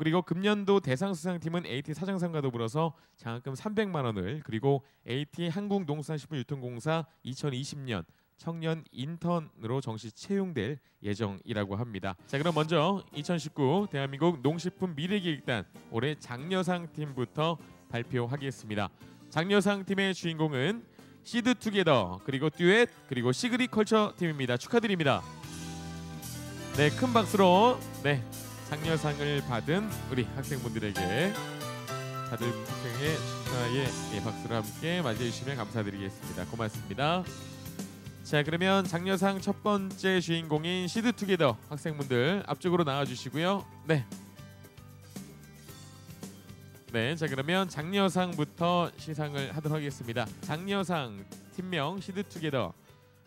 [SPEAKER 1] 그리고 금년도 대상 수상팀은 AT 사장상과 더불어서 장학금 300만 원을 그리고 AT 한국농수산식품유통공사 2020년 청년 인턴으로 정시 채용될 예정이라고 합니다. 자, 그럼 먼저 2019 대한민국 농식품 미래기획단 올해 장려상 팀부터 발표하겠습니다. 장려상 팀의 주인공은 시드투게더 그리고 듀엣 그리고 시그리컬처 팀입니다. 축하드립니다. 네, 큰 박수로 장려상을 받은 우리 학생분들에게 다들 학생의 축하의 박수를 함께 맞이해 주시면 감사드리겠습니다. 고맙습니다. 자, 그러면 장려상 첫 번째 주인공인 시드투게더 학생분들 앞쪽으로 나와주시고요. 자, 그러면 장려상부터 시상을 하도록 하겠습니다. 장려상 팀명 시드투게더.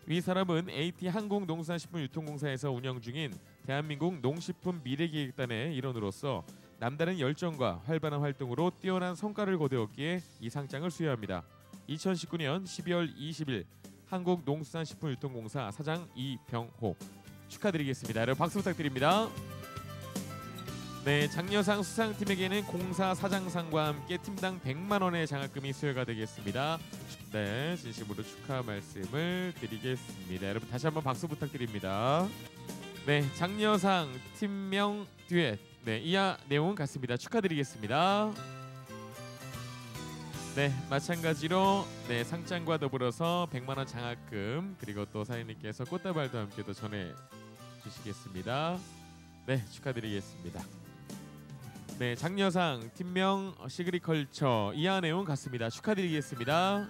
[SPEAKER 1] 이 사람은 AT 한국농수산식품유통공사에서 운영 중인 대한민국 농식품 미래기획단의 일원으로서 남다른 열정과 활발한 활동으로 뛰어난 성과를 거두었기에 이 상장을 수여합니다. 2019년 12월 20일 한국농수산식품유통공사 사장 이병호 축하드리겠습니다. 여러분 박수 부탁드립니다. 네, 장려상 수상팀에게는 공사 사장상과 함께 팀당 100만 원의 장학금이 수여가 되겠습니다. 네, 진심으로 축하 말씀을 드리겠습니다. 여러분 다시 한번 박수 부탁드립니다. 네, 장려상 팀명 듀엣. 네, 이하 내용은 같습니다. 축하드리겠습니다. 네, 마찬가지로 상장과 더불어서 100만 원 장학금 그리고 또 사장님께서 꽃다발도 함께 또 전해 주시겠습니다. 네, 축하드리겠습니다. 네, 장려상 팀명 시그리컬처 이하 내용 같습니다. 축하드리겠습니다.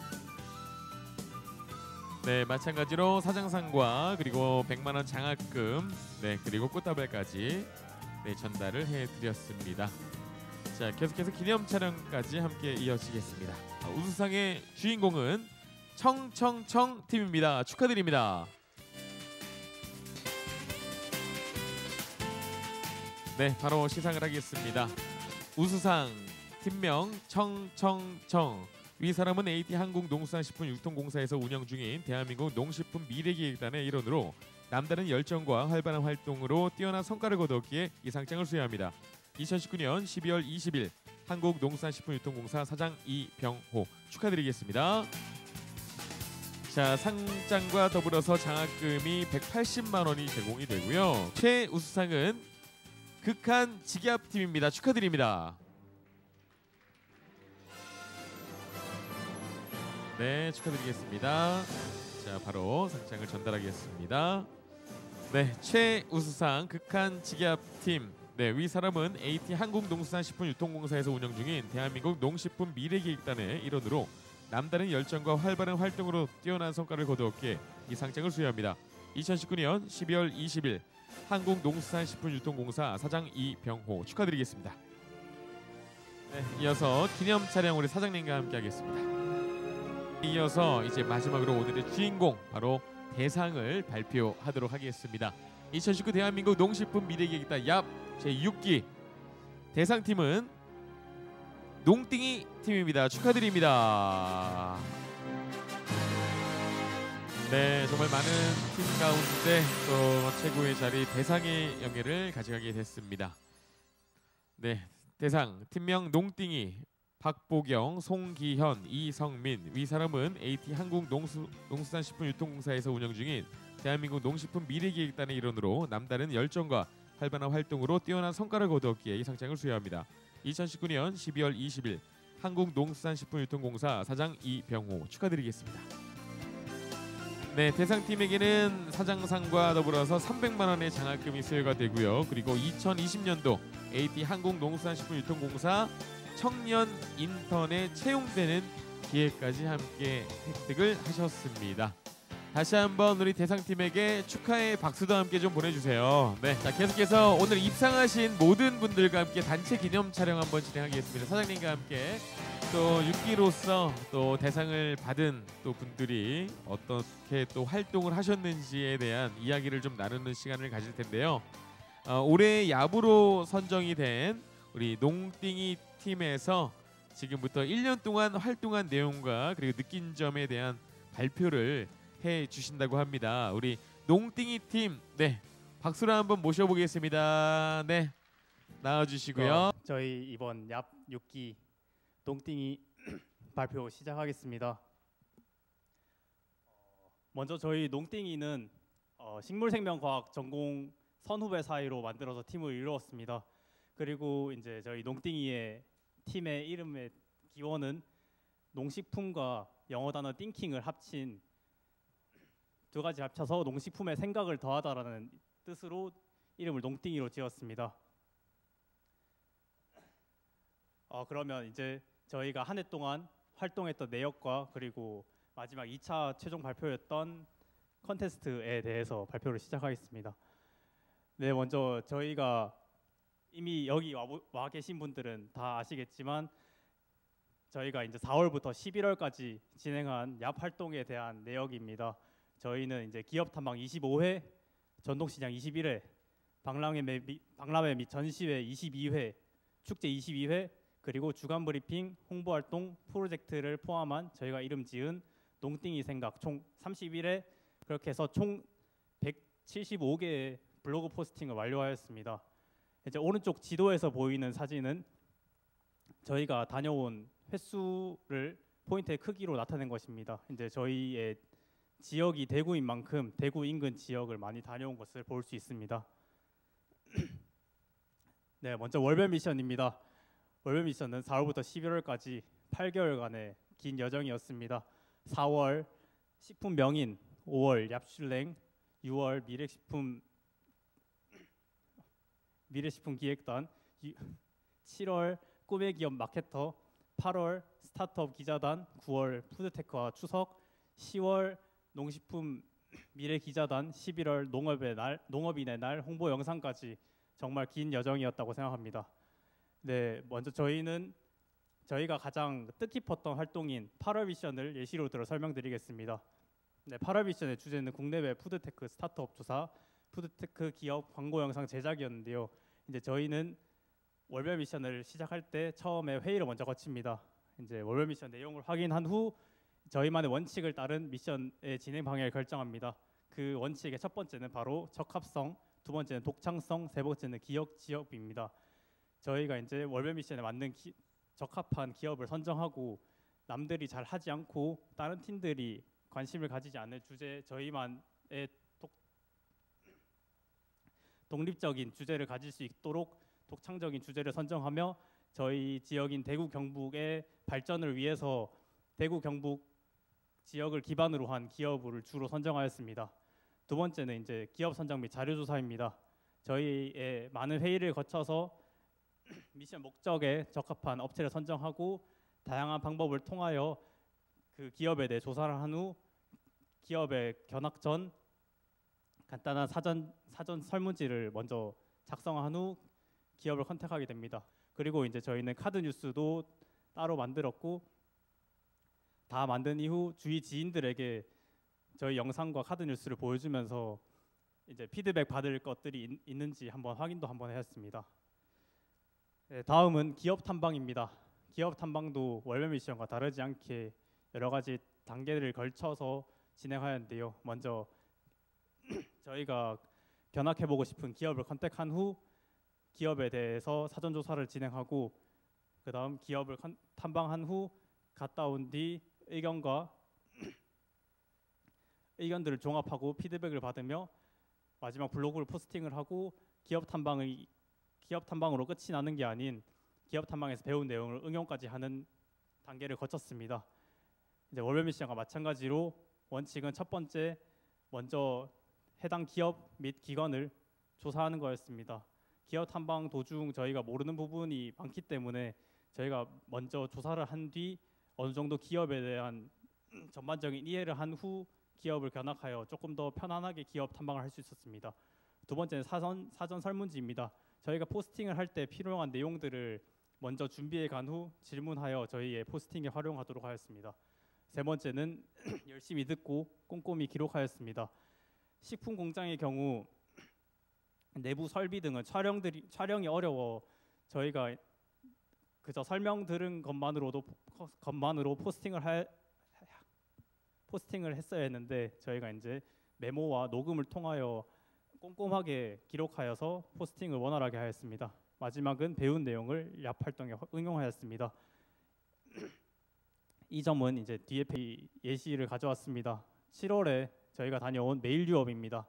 [SPEAKER 1] 네, 마찬가지로 사장상과 그리고 100만 원 장학금 그리고 꽃다발까지 전달을 해드렸습니다. 자, 계속해서 기념 촬영까지 함께 이어지겠습니다. 우수상의 주인공은 청청청 팀입니다. 축하드립니다. 네, 바로 시상을 하겠습니다. 우수상 팀명 청청청. 이 사람은 AT 한국농수산식품유통공사에서 운영 중인 대한민국 농식품 미래기획단의 일원으로 남다른 열정과 활발한 활동으로 뛰어난 성과를 거두었기에 이 상장을 수여합니다. 2019년 12월 20일 한국농수산식품유통공사 사장 이병호 축하드리겠습니다. 자, 상장과 더불어서 장학금이 180만 원이 제공이 되고요. 최우수상은 극한 직yap팀입니다. 축하드립니다. 네, 축하드리겠습니다. 자, 바로 상장을 전달하겠습니다. 네, 최우수상 극한 직yap팀. 네, 위 사람은 AT 한국농수산식품유통공사에서 운영 중인 대한민국 농식품 미래기획단의 일원으로 남다른 열정과 활발한 활동으로 뛰어난 성과를 거두었기에 이 상장을 수여합니다. 2019년 12월 20일 한국농수산식품유통공사 사장 이병호 축하드리겠습니다. 네, 이어서 기념 촬영 우리 사장님과 함께 하겠습니다. 이어서 이제 마지막으로 오늘의 주인공 바로 대상을 발표하도록 하겠습니다. 2019 대한민국 농식품 미래기획단 얍 제6기 대상팀은 농띵이 팀입니다. 축하드립니다. 네, 정말 많은 팀 가운데 또 최고의 자리 대상의 영예를 가져가게 됐습니다. 네, 대상 팀명 농띵이 박보경, 송기현, 이성민. 위 사람은 AT 한국농수산식품유통공사에서 운영 중인 대한민국 농식품 미래기획단의 일원으로 남다른 열정과 활발한 활동으로 뛰어난 성과를 거두었기에 이 상장을 수여합니다. 2019년 12월 20일 한국농수산식품유통공사 사장 이병호 축하드리겠습니다. 네, 대상팀에게는 사장상과 더불어서 300만 원의 장학금이 수여가 되고요. 그리고 2020년도 AT 한국농수산식품유통공사 청년 인턴에 채용되는 기회까지 함께 획득을 하셨습니다. 다시 한번 우리 대상팀에게 축하의 박수도 함께 좀 보내주세요. 네, 자 계속해서 오늘 입상하신 모든 분들과 함께 단체 기념 촬영 한번 진행하겠습니다. 사장님과 함께 또 6기로서 또 대상을 받은 또 분들이 어떻게 또 활동을 하셨는지에 대한 이야기를 좀 나누는 시간을 가질 텐데요. 올해 야부로 선정이 된 우리 농띵이 팀에서 지금부터 1년 동안 활동한 내용과 그리고 느낀 점에 대한 발표를 해 주신다고 합니다. 우리 농띵이 팀, 네, 박수로 한번 모셔보겠습니다. 네, 나와주시고요.
[SPEAKER 4] 저희 이번 얍 6기 농띵이 발표 시작하겠습니다. 먼저 저희 농띵이는 식물생명과학 전공 선후배 사이로 만들어서 팀을 이루었습니다. 그리고 이제 저희 농띵이의 팀의 이름의 기원은 농식품과 영어 단어 띵킹을 합친 두 가지 합쳐서 농식품의 생각을 더하다라는 뜻으로 이름을 농띵이로 지었습니다. 그러면 이제 저희가 한 해 동안 활동했던 내역과 그리고 마지막 2차 최종 발표였던 컨테스트에 대해서 발표를 시작하겠습니다. 네, 먼저 저희가 이미 여기 와 계신 분들은 다 아시겠지만 저희가 이제 4월부터 11월까지 진행한 얍 활동에 대한 내역입니다. 저희는 이제 기업 탐방 25회, 전통시장 21회, 박람회 및 전시회 22회, 축제 22회, 그리고 주간 브리핑, 홍보 활동, 프로젝트를 포함한 저희가 이름 지은 농띵이 생각 총 31회, 그렇게 해서 총 175개의 블로그 포스팅을 완료하였습니다. 이제 오른쪽 지도에서 보이는 사진은 저희가 다녀온 횟수를 포인트의 크기로 나타낸 것입니다. 이제 저희의 지역이 대구인 만큼 대구 인근 지역을 많이 다녀온 것을 볼 수 있습니다. 네, 먼저 월별 미션입니다. 월별 미션은 4월부터 11월까지 8개월간의 긴 여정이었습니다. 4월 식품 명인, 5월 얍슐랭, 6월 미래식품 기획단, 7월 꿈의 기업 마케터, 8월 스타트업 기자단, 9월 푸드테크와 추석, 10월 농식품 미래 기자단, 11월 농업인의 날 홍보 영상까지 정말 긴 여정이었다고 생각합니다. 네, 먼저 저희가 가장 뜻깊었던 활동인 8월 미션을 예시로 들어 설명드리겠습니다. 네, 8월 미션의 주제는 국내외 푸드테크 스타트업 조사, 푸드테크 기업 광고 영상 제작이었는데요. 이제 저희는 월별 미션을 시작할 때 처음에 회의를 먼저 거칩니다. 이제 월별 미션 내용을 확인한 후 저희만의 원칙을 따른 미션의 진행 방향을 결정합니다. 그 원칙의 첫 번째는 바로 적합성, 두 번째는 독창성, 세 번째는 기업 지역입니다. 저희가 이제 월별 미션에 맞는 적합한 기업을 선정하고 남들이 잘 하지 않고 다른 팀들이 관심을 가지지 않을 주제, 저희만의 독립적인 주제를 가질 수 있도록 독창적인 주제를 선정하며 저희 지역인 대구 경북의 발전을 위해서 대구 경북 지역을 기반으로 한 기업을 주로 선정하였습니다. 두 번째는 이제 기업 선정 및 자료 조사입니다. 저희의 많은 회의를 거쳐서 미션 목적에 적합한 업체를 선정하고 다양한 방법을 통하여 그 기업에 대해 조사를 한 후 기업의 견학 전 간단한 사전 설문지를 먼저 작성한 후 기업을 컨택하게 됩니다. 그리고 이제 저희는 카드 뉴스도 따로 만들었고 다 만든 이후 주위 지인들에게 저희 영상과 카드 뉴스를 보여주면서 이제 피드백 받을 것들이 있는지 확인도 한번 했습니다. 네, 다음은 기업 탐방입니다. 기업 탐방도 월별 미션과 다르지 않게 여러 가지 단계를 걸쳐서 진행하였는데요. 먼저 저희가 견학해보고 싶은 기업을 컨택한 후 기업에 대해서 사전 조사를 진행하고 그 다음 기업을 탐방한 후 갔다 온 뒤 의견들을 종합하고 피드백을 받으며 마지막 블로그를 포스팅을 하고 기업 탐방으로 끝이 나는 게 아닌 기업 탐방에서 배운 내용을 응용까지 하는 단계를 거쳤습니다. 이제 월별 미션과 마찬가지로 원칙은 첫 번째 먼저 해당 기업 및 기관을 조사하는 거였습니다. 기업 탐방 도중 저희가 모르는 부분이 많기 때문에 저희가 먼저 조사를 한 뒤 어느 정도 기업에 대한 전반적인 이해를 한 후 기업을 견학하여 조금 더 편안하게 기업 탐방을 할 수 있었습니다. 두 번째는 사전 설문지입니다. 저희가 포스팅을 할 때 필요한 내용들을 먼저 준비해 간 후 질문하여 저희의 포스팅에 활용하도록 하였습니다. 세 번째는 열심히 듣고 꼼꼼히 기록하였습니다. 식품 공장의 경우 내부 설비 등은 촬영이 어려워 저희가 그저 설명 들은 것만으로 포스팅을 했어야 했는데 저희가 이제 메모와 녹음을 통하여 꼼꼼하게 기록하여서 포스팅을 원활하게 하였습니다. 마지막은 배운 내용을 랩 활동에 응용하였습니다. 이 점은 이제 뒤에 예시를 가져왔습니다. 7월에 저희가 다녀온 메일 유업입니다.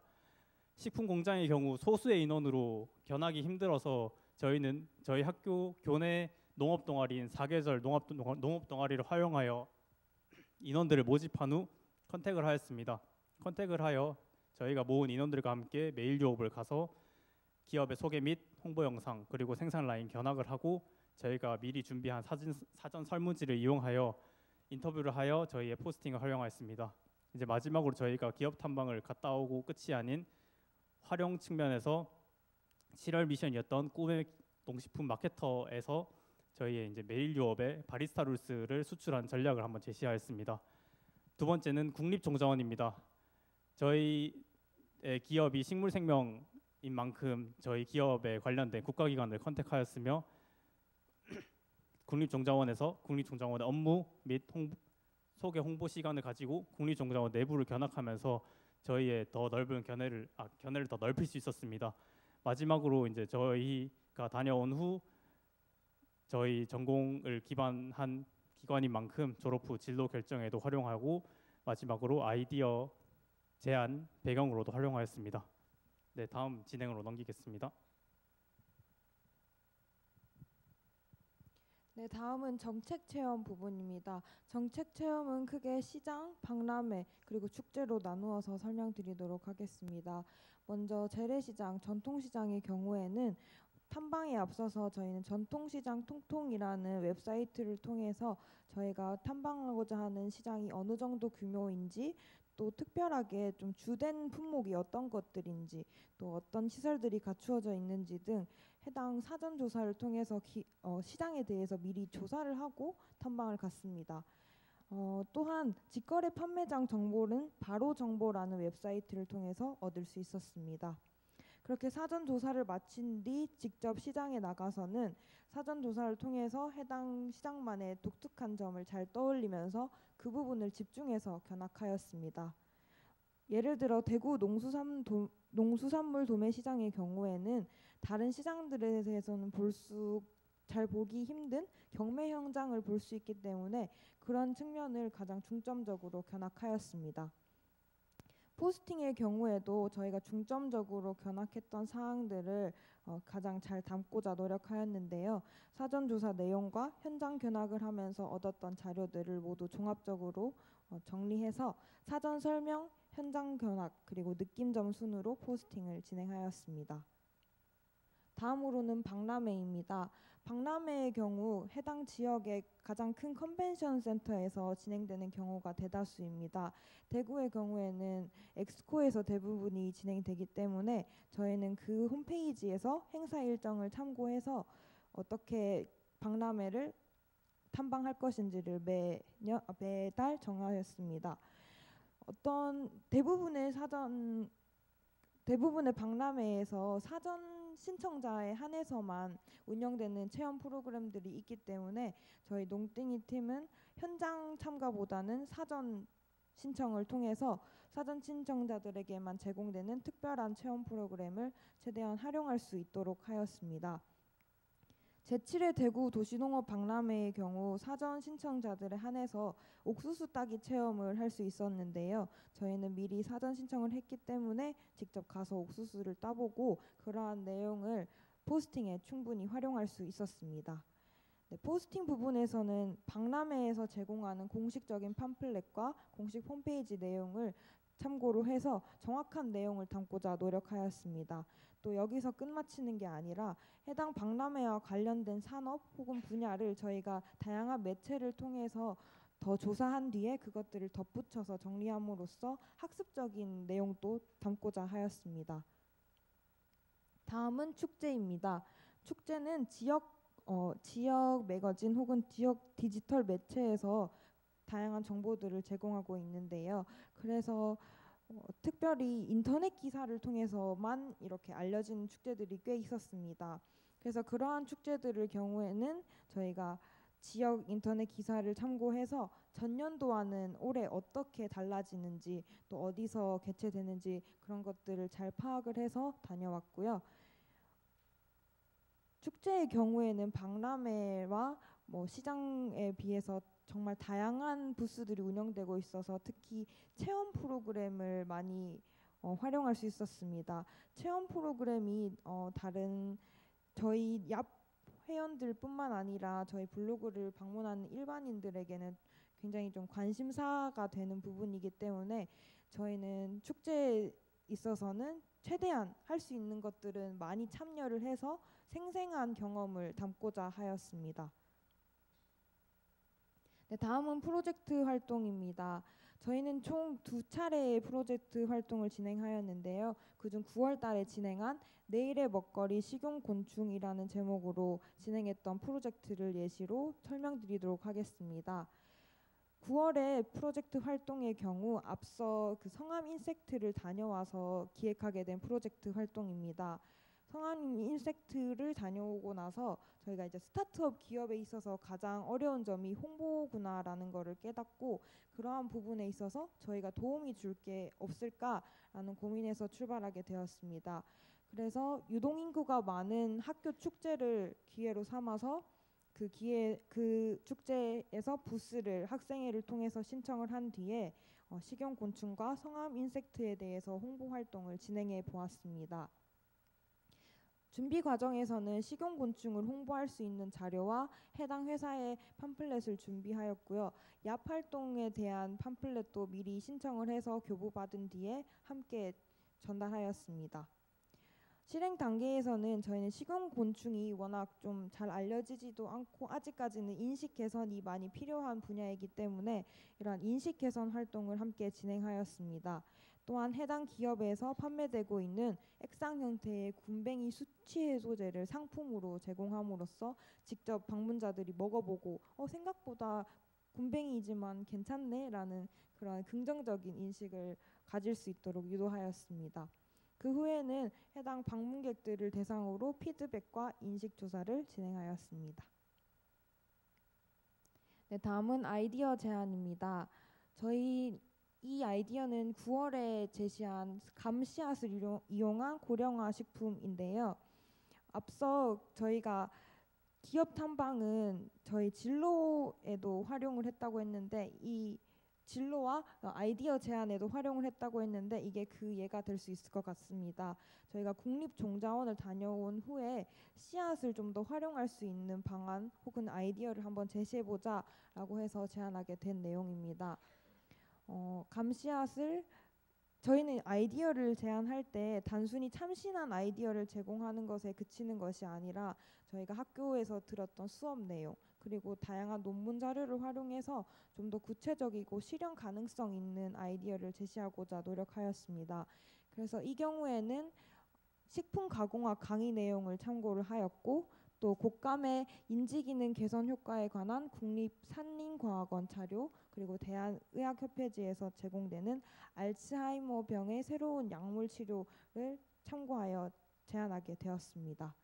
[SPEAKER 4] 식품 공장의 경우 소수의 인원으로 견학이 힘들어서 저희는 저희 학교 교내 농업 동아리인 사계절 농업 동아리를 활용하여 인원들을 모집한 후 컨택을 하였습니다. 컨택을 하여 저희가 모은 인원들과 함께 메일 유업을 가서 기업의 소개 및 홍보 영상 그리고 생산 라인 견학을 하고 저희가 미리 준비한 사전 설문지를 이용하여 인터뷰를 하여 저희의 포스팅을 활용하였습니다. 이제 마지막으로 저희가 기업 탐방을 갔다 오고 끝이 아닌 활용 측면에서 7월 미션이었던 꿈의 농식품 마케터에서 저희의 이제 메일 유업에 바리스타 룰스를 수출한 전략을 한번 제시하였습니다. 두 번째는 국립종자원입니다. 저희의 기업이 식물생명인 만큼 저희 기업에 관련된 국가기관을 컨택하였으며 국립종자원에서 국립종자원의 업무 및 소개 홍보 시간을 가지고 국립종자원 내부를 견학하면서 저희의 더 넓은 견해를 더 넓힐 수 있었습니다. 마지막으로 이제 저희가 다녀온 후 저희 전공을 기반한 기관인 만큼 졸업 후 진로 결정에도 활용하고 마지막으로 아이디어 제안 배경으로도 활용하였습니다. 네, 다음 진행으로 넘기겠습니다.
[SPEAKER 5] 네, 다음은 정책 체험 부분입니다. 정책 체험은 크게 시장, 박람회, 그리고 축제로 나누어서 설명드리도록 하겠습니다. 먼저 재래시장, 전통시장의 경우에는 탐방에 앞서서 저희는 전통시장 통통이라는 웹사이트를 통해서 저희가 탐방하고자 하는 시장이 어느 정도 규모인지 또 특별하게 좀 주된 품목이 어떤 것들인지 또 어떤 시설들이 갖추어져 있는지 등 해당 사전 조사를 통해서 시장에 대해서 미리 조사를 하고 탐방을 갔습니다. 또한 직거래 판매장 정보는 바로정보라는 웹사이트를 통해서 얻을 수 있었습니다. 그렇게 사전 조사를 마친 뒤 직접 시장에 나가서는 사전 조사를 통해서 해당 시장만의 독특한 점을 잘 떠올리면서 그 부분을 집중해서 견학하였습니다. 예를 들어 대구 농수산물 도매시장의 경우에는 다른 시장들에 대해서는 잘 보기 힘든 경매 현장을 볼 수 있기 때문에 그런 측면을 가장 중점적으로 견학하였습니다. 포스팅의 경우에도 저희가 중점적으로 견학했던 사항들을 가장 잘 담고자 노력하였는데요. 사전조사 내용과 현장 견학을 하면서 얻었던 자료들을 모두 종합적으로 정리해서 사전 설명, 현장 견학, 그리고 느낌점 순으로 포스팅을 진행하였습니다. 다음으로는 박람회입니다. 박람회의 경우 해당 지역의 가장 큰 컨벤션 센터에서 진행되는 경우가 대다수입니다. 대구의 경우에는 엑스코에서 대부분이 진행되기 때문에 저희는 그 홈페이지에서 행사 일정을 참고해서 어떻게 박람회를 탐방할 것인지를 매달 정하였습니다. 대부분의 박람회에서 사전 신청자에 한해서만 운영되는 체험 프로그램들이 있기 때문에 저희 농땡이 팀은 현장 참가보다는 사전 신청을 통해서 사전 신청자들에게만 제공되는 특별한 체험 프로그램을 최대한 활용할 수 있도록 하였습니다. 제7회 대구 도시농업 박람회의 경우 사전 신청자들에 한해서 옥수수 따기 체험을 할 수 있었는데요. 저희는 미리 사전 신청을 했기 때문에 직접 가서 옥수수를 따보고 그러한 내용을 포스팅에 충분히 활용할 수 있었습니다. 네, 포스팅 부분에서는 박람회에서 제공하는 공식적인 팜플렛과 공식 홈페이지 내용을 참고로 해서 정확한 내용을 담고자 노력하였습니다. 또 여기서 끝마치는 게 아니라 해당 박람회와 관련된 산업 혹은 분야를 저희가 다양한 매체를 통해서 더 조사한 뒤에 그것들을 덧붙여서 정리함으로써 학습적인 내용도 담고자 하였습니다. 다음은 축제입니다. 축제는 지역 매거진 혹은 지역 디지털 매체에서 다양한 정보들을 제공하고 있는데요. 그래서 특별히 인터넷 기사를 통해서만 이렇게 알려진 축제들이 꽤 있었습니다. 그래서 그러한 축제들의 경우에는 저희가 지역 인터넷 기사를 참고해서 전년도와는 올해 어떻게 달라지는지 또 어디서 개최되는지 그런 것들을 잘 파악을 해서 다녀왔고요. 축제의 경우에는 박람회와 시장에 비해서 정말 다양한 부스들이 운영되고 있어서 특히 체험 프로그램을 많이 활용할 수 있었습니다. 체험 프로그램이 다른 저희 얍 회원들뿐만 아니라 저희 블로그를 방문하는 일반인들에게는 굉장히 좀 관심사가 되는 부분이기 때문에 저희는 축제에 있어서는 최대한 할 수 있는 것들은 많이 참여를 해서 생생한 경험을 담고자 하였습니다. 네, 다음은 프로젝트 활동입니다. 저희는 총 2차례의 프로젝트 활동을 진행하였는데요. 그중 9월 달에 진행한 내일의 먹거리 식용곤충이라는 제목으로 진행했던 프로젝트를 예시로 설명드리도록 하겠습니다. 9월에 프로젝트 활동의 경우 앞서 그 성암 인섹트를 다녀와서 기획하게 된 프로젝트 활동입니다. 성암 인섹트를 다녀오고 나서 저희가 이제 스타트업 기업에 있어서 가장 어려운 점이 홍보구나라는 거를 깨닫고 그러한 부분에 있어서 저희가 도움이 줄 게 없을까라는 고민에서 출발하게 되었습니다. 그래서 유동인구가 많은 학교 축제를 기회로 삼아서 그 축제에서 부스를 학생회를 통해서 신청을 한 뒤에 식용곤충과 성암 인섹트에 대해서 홍보 활동을 진행해 보았습니다. 준비 과정에서는 식용곤충을 홍보할 수 있는 자료와 해당 회사의 팜플렛을 준비하였고요. 얍 활동에 대한 팜플렛도 미리 신청을 해서 교부받은 뒤에 함께 전달하였습니다. 실행 단계에서는 저희는 식용곤충이 워낙 좀 잘 알려지지도 않고 아직까지는 인식 개선이 많이 필요한 분야이기 때문에 이러한 인식 개선 활동을 함께 진행하였습니다. 또한 해당 기업에서 판매되고 있는 액상 형태의 굼벵이 수치 해소제를 상품으로 제공함으로써 직접 방문자들이 먹어보고 생각보다 굼벵이지만 괜찮네 라는 그런 긍정적인 인식을 가질 수 있도록 유도하였습니다. 그 후에는 해당 방문객들을 대상으로 피드백과 인식조사를 진행하였습니다. 네, 다음은 아이디어 제안입니다. 저희 이 아이디어는 9월에 제시한 감씨앗을 이용한 고령화 식품인데요. 앞서 저희가 기업 탐방은 저희 진로에도 활용을 했다고 했는데 이 진로와 아이디어 제안에도 활용을 했다고 했는데 이게 그 예가 될 수 있을 것 같습니다. 저희가 국립종자원을 다녀온 후에 씨앗을 좀 더 활용할 수 있는 방안 혹은 아이디어를 한번 제시해보자 라고 해서 제안하게 된 내용입니다. 감씨앗을 저희는 아이디어를 제안할 때 단순히 참신한 아이디어를 제공하는 것에 그치는 것이 아니라 저희가 학교에서 들었던 수업 내용 그리고 다양한 논문 자료를 활용해서 좀 더 구체적이고 실현 가능성 있는 아이디어를 제시하고자 노력하였습니다. 그래서 이 경우에는 식품 가공학 강의 내용을 참고를 하였고 또 곶감의 인지기능 개선 효과에 관한 국립산림과학원 자료 그리고 대한의학협회지에서 제공되는 알츠하이머병의 새로운 약물 치료를 참고하여 제안하게 되었습니다.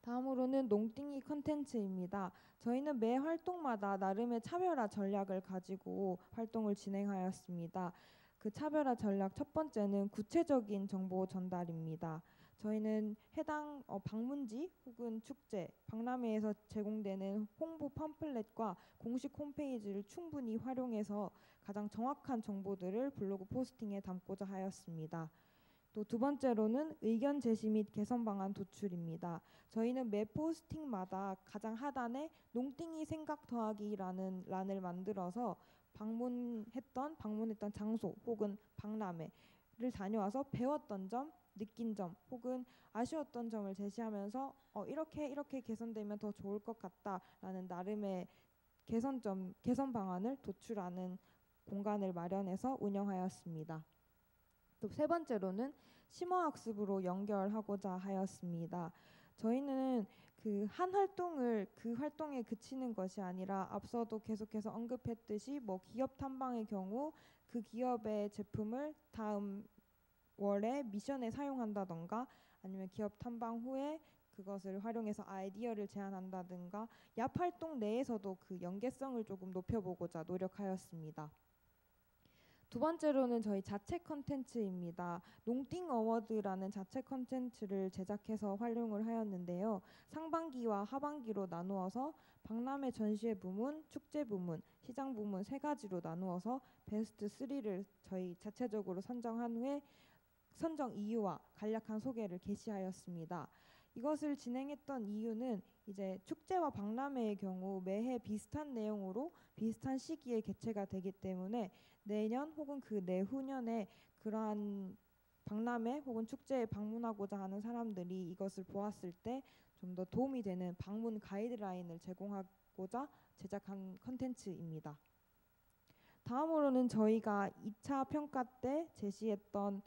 [SPEAKER 5] 다음으로는 농띵이 컨텐츠입니다. 저희는 매 활동마다 나름의 차별화 전략을 가지고 활동을 진행하였습니다. 그 차별화 전략 첫 번째는 구체적인 정보 전달입니다. 저희는 해당 방문지 혹은 축제, 박람회에서 제공되는 홍보 팜플렛과 공식 홈페이지를 충분히 활용해서 가장 정확한 정보들을 블로그 포스팅에 담고자 하였습니다. 또 두 번째로는 의견 제시 및 개선 방안 도출입니다. 저희는 매 포스팅마다 가장 하단에 농띵이 생각 더하기라는 란을 만들어서 방문했던 장소 혹은 박람회를 다녀와서 배웠던 점, 느낀 점 혹은 아쉬웠던 점을 제시하면서 이렇게 개선되면 더 좋을 것 같다라는 나름의 개선 방안을 도출하는 공간을 마련해서 운영하였습니다. 또 세 번째로는 심화학습으로 연결하고자 하였습니다. 저희는 그 한 활동을 그 활동에 그치는 것이 아니라 앞서도 계속해서 언급했듯이 뭐 기업 탐방의 경우 그 기업의 제품을 다음 월에 미션에 사용한다던가 아니면 기업 탐방 후에 그것을 활용해서 아이디어를 제안한다든가 얍 활동 내에서도 그 연계성을 조금 높여보고자 노력하였습니다. 두 번째로는 저희 자체 컨텐츠입니다. 농띵 어워드라는 자체 컨텐츠를 제작해서 활용을 하였는데요. 상반기와 하반기로 나누어서 박람회 전시회 부문, 축제 부문, 시장 부문 세 가지로 나누어서 베스트 3를 저희 자체적으로 선정한 후에 선정 이유와 간략한 소개를 게시하였습니다. 이것을 진행했던 이유는 이제 축제와 박람회의 경우 매해 비슷한 내용으로 비슷한 시기에 개최가 되기 때문에 내년 혹은 그 내후년에 그러한 박람회 혹은 축제에 방문하고자 하는 사람들이 이것을 보았을 때 좀 더 도움이 되는 방문 가이드라인을 제공하고자 제작한 컨텐츠입니다. 다음으로는 저희가 2차 평가 때 제시했던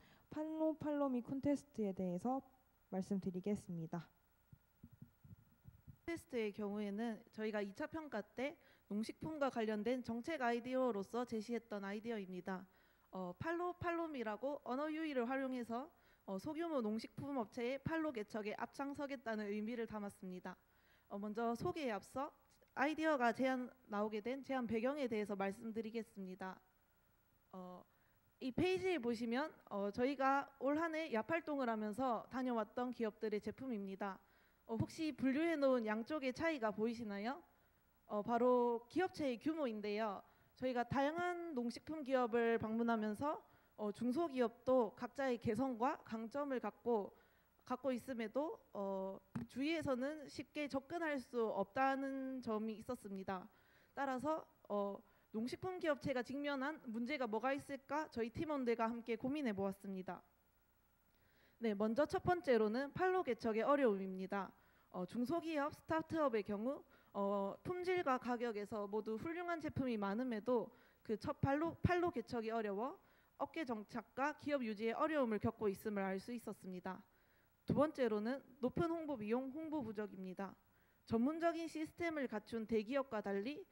[SPEAKER 5] 팔로미 콘테스트에 대해서 말씀드리겠습니다.
[SPEAKER 6] 콘테스트의 경우에는 저희가 2차 평가 때 농식품과 관련된 정책 아이디어로서 제시했던 아이디어입니다. 팔로미라고 언어 유희를 활용해서 소규모 농식품 업체의 팔로 개척에 앞장서겠다는 의미를 담았습니다. 먼저 소개에 앞서 아이디어가 나오게 된 제안 배경에 대해서 말씀드리겠습니다. 이 페이지에 보시면 저희가 올 한 해 얍 활동을 하면서 다녀왔던 기업들의 제품입니다. 혹시 분류해 놓은 양쪽의 차이가 보이시나요? 바로 기업체의 규모인데요. 저희가 다양한 농식품 기업을 방문하면서 중소기업도 각자의 개성과 강점을 갖고 있음에도 주위에서는 쉽게 접근할 수 없다는 점이 있었습니다. 따라서 농식품 기업체가 직면한 문제가 뭐가 있을까 저희 팀원들과 함께 고민해 보았습니다. 네, 먼저 첫 번째로는 팔로 개척의 어려움입니다. 중소기업, 스타트업의 경우 품질과 가격에서 모두 훌륭한 제품이 많음에도 그 첫 팔로 개척이 어려워 업계 정착과 기업 유지에 어려움을 겪고 있음을 알 수 있었습니다. 두 번째로는 높은 홍보 비용, 홍보 부족입니다. 전문적인 시스템을 갖춘 대기업과 달리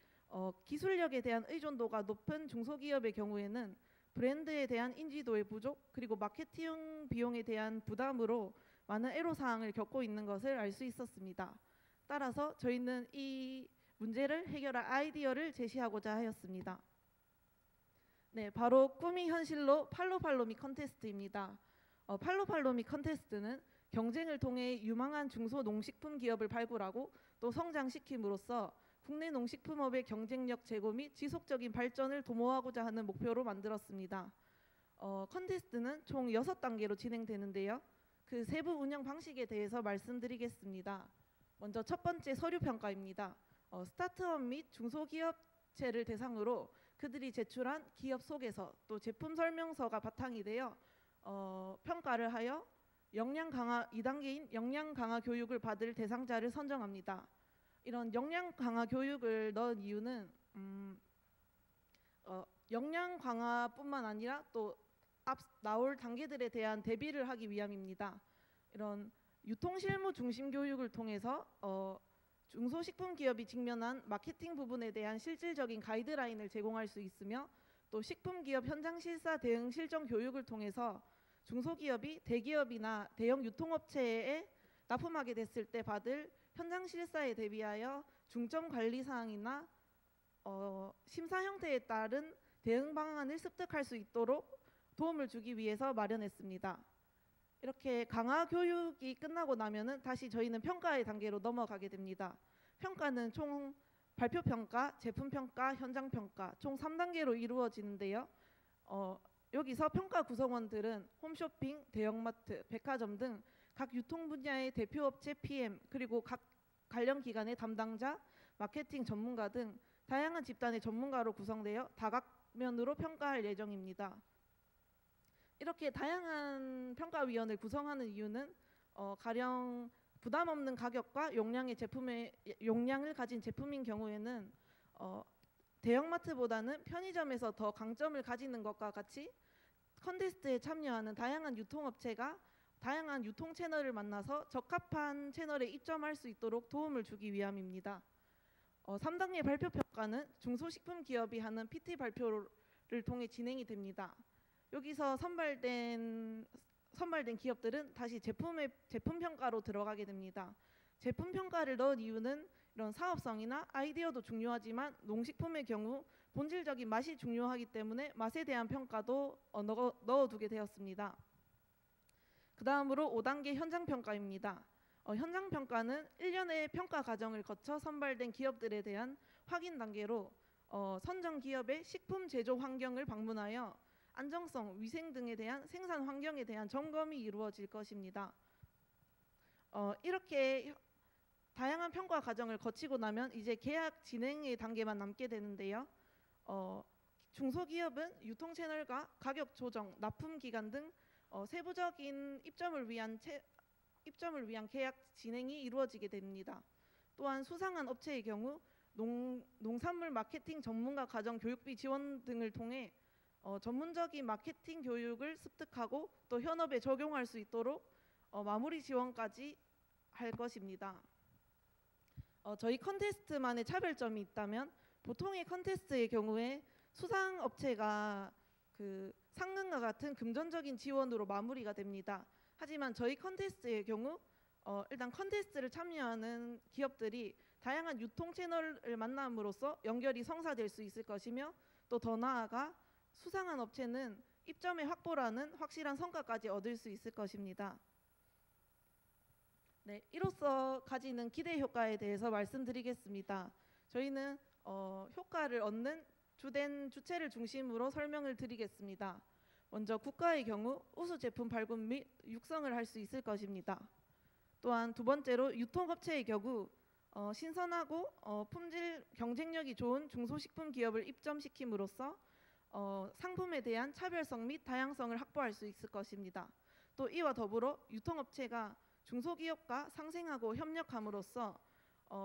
[SPEAKER 6] 기술력에 대한 의존도가 높은 중소기업의 경우에는 브랜드에 대한 인지도의 부족 그리고 마케팅 비용에 대한 부담으로 많은 애로사항을 겪고 있는 것을 알 수 있었습니다. 따라서 저희는 이 문제를 해결할 아이디어를 제시하고자 하였습니다. 네, 바로 꿈이 현실로 팔로미 컨테스트입니다. 팔로미 컨테스트는 경쟁을 통해 유망한 중소농식품 기업을 발굴하고 또 성장시킴으로써 국내 농식품업의 경쟁력 제고 및 지속적인 발전을 도모하고자 하는 목표로 만들었습니다. 컨테스트는 총 6단계로 진행되는데요. 그 세부 운영 방식에 대해서 말씀드리겠습니다. 먼저 첫 번째 서류 평가입니다. 스타트업 및 중소기업체를 대상으로 그들이 제출한 기업 소개서 또 제품 설명서가 바탕이 되어 평가를 하여 역량 강화 2단계인 역량 강화 교육을 받을 대상자를 선정합니다. 이런 역량 강화 교육을 넣은 이유는 역량 강화뿐만 아니라 또 앞 나올 단계들에 대한 대비를 하기 위함입니다. 이런 유통 실무 중심 교육을 통해서 중소식품 기업이 직면한 마케팅 부분에 대한 실질적인 가이드라인을 제공할 수 있으며 또 식품 기업 현장 실사 대응 실정 교육을 통해서 중소기업이 대기업이나 대형 유통업체에 납품하게 됐을 때 받을 현장 실사에 대비하여 중점 관리 사항이나 심사 형태에 따른 대응 방안을 습득할 수 있도록 도움을 주기 위해서 마련했습니다. 이렇게 강화 교육이 끝나고 나면은 다시 저희는 평가의 단계로 넘어가게 됩니다. 평가는 총 발표 평가, 제품 평가, 현장 평가 총 3단계로 이루어지는데요. 여기서 평가 구성원들은 홈쇼핑, 대형마트, 백화점 등 각 유통 분야의 대표업체 PM 그리고 각 관련 기관의 담당자, 마케팅 전문가 등 다양한 집단의 전문가로 구성되어 다각면으로 평가할 예정입니다. 이렇게 다양한 평가위원을 구성하는 이유는 가령 부담 없는 가격과 용량을 가진 제품인 경우에는 대형마트보다는 편의점에서 더 강점을 가지는 것과 같이 컨테스트에 참여하는 다양한 유통업체가 다양한 유통 채널을 만나서 적합한 채널에 입점할 수 있도록 도움을 주기 위함입니다. 3단계 발표 평가는 중소식품 기업이 하는 PT 발표를 통해 진행이 됩니다. 여기서 선발된 기업들은 다시 제품 평가로 들어가게 됩니다. 제품 평가를 넣은 이유는 이런 사업성이나 아이디어도 중요하지만 농식품의 경우 본질적인 맛이 중요하기 때문에 맛에 대한 평가도 넣어두게 되었습니다. 그 다음으로 5단계 현장평가입니다. 현장평가는 1년의 평가 과정을 거쳐 선발된 기업들에 대한 확인 단계로 선정 기업의 식품 제조 환경을 방문하여 안정성, 위생 등에 대한 생산 환경에 대한 점검이 이루어질 것입니다. 이렇게 다양한 평가 과정을 거치고 나면 이제 계약 진행의 단계만 남게 되는데요. 중소기업은 유통 채널과 가격 조정, 납품 기간 등 세부적인 입점을 위한 계약 진행이 이루어지게 됩니다. 또한 수상한 업체의 경우 농산물 마케팅 전문가 과정 교육비 지원 등을 통해 전문적인 마케팅 교육을 습득하고 또 현업에 적용할 수 있도록 마무리 지원까지 할 것입니다. 저희 컨테스트만의 차별점이 있다면 보통의 컨테스트의 경우에 수상 업체가 상금과 같은 금전적인 지원으로 마무리가 됩니다. 하지만 저희 컨테스트의 경우 일단 컨테스트를 참여하는 기업들이 다양한 유통 채널을 만남으로써 연결이 성사될 수 있을 것이며 또 더 나아가 수상한 업체는 입점의 확보라는 확실한 성과까지 얻을 수 있을 것입니다. 네, 이로써 가지는 기대 효과에 대해서 말씀드리겠습니다. 저희는 효과를 얻는 주된 주체를 중심으로 설명을 드리겠습니다. 먼저 국가의 경우 우수 제품 발굴 및 육성을 할 수 있을 것입니다. 또한 두 번째로 유통업체의 경우 신선하고 품질 경쟁력이 좋은 중소식품 기업을 입점시킴으로써 상품에 대한 차별성 및 다양성을 확보할 수 있을 것입니다. 또 이와 더불어 유통업체가 중소기업과 상생하고 협력함으로써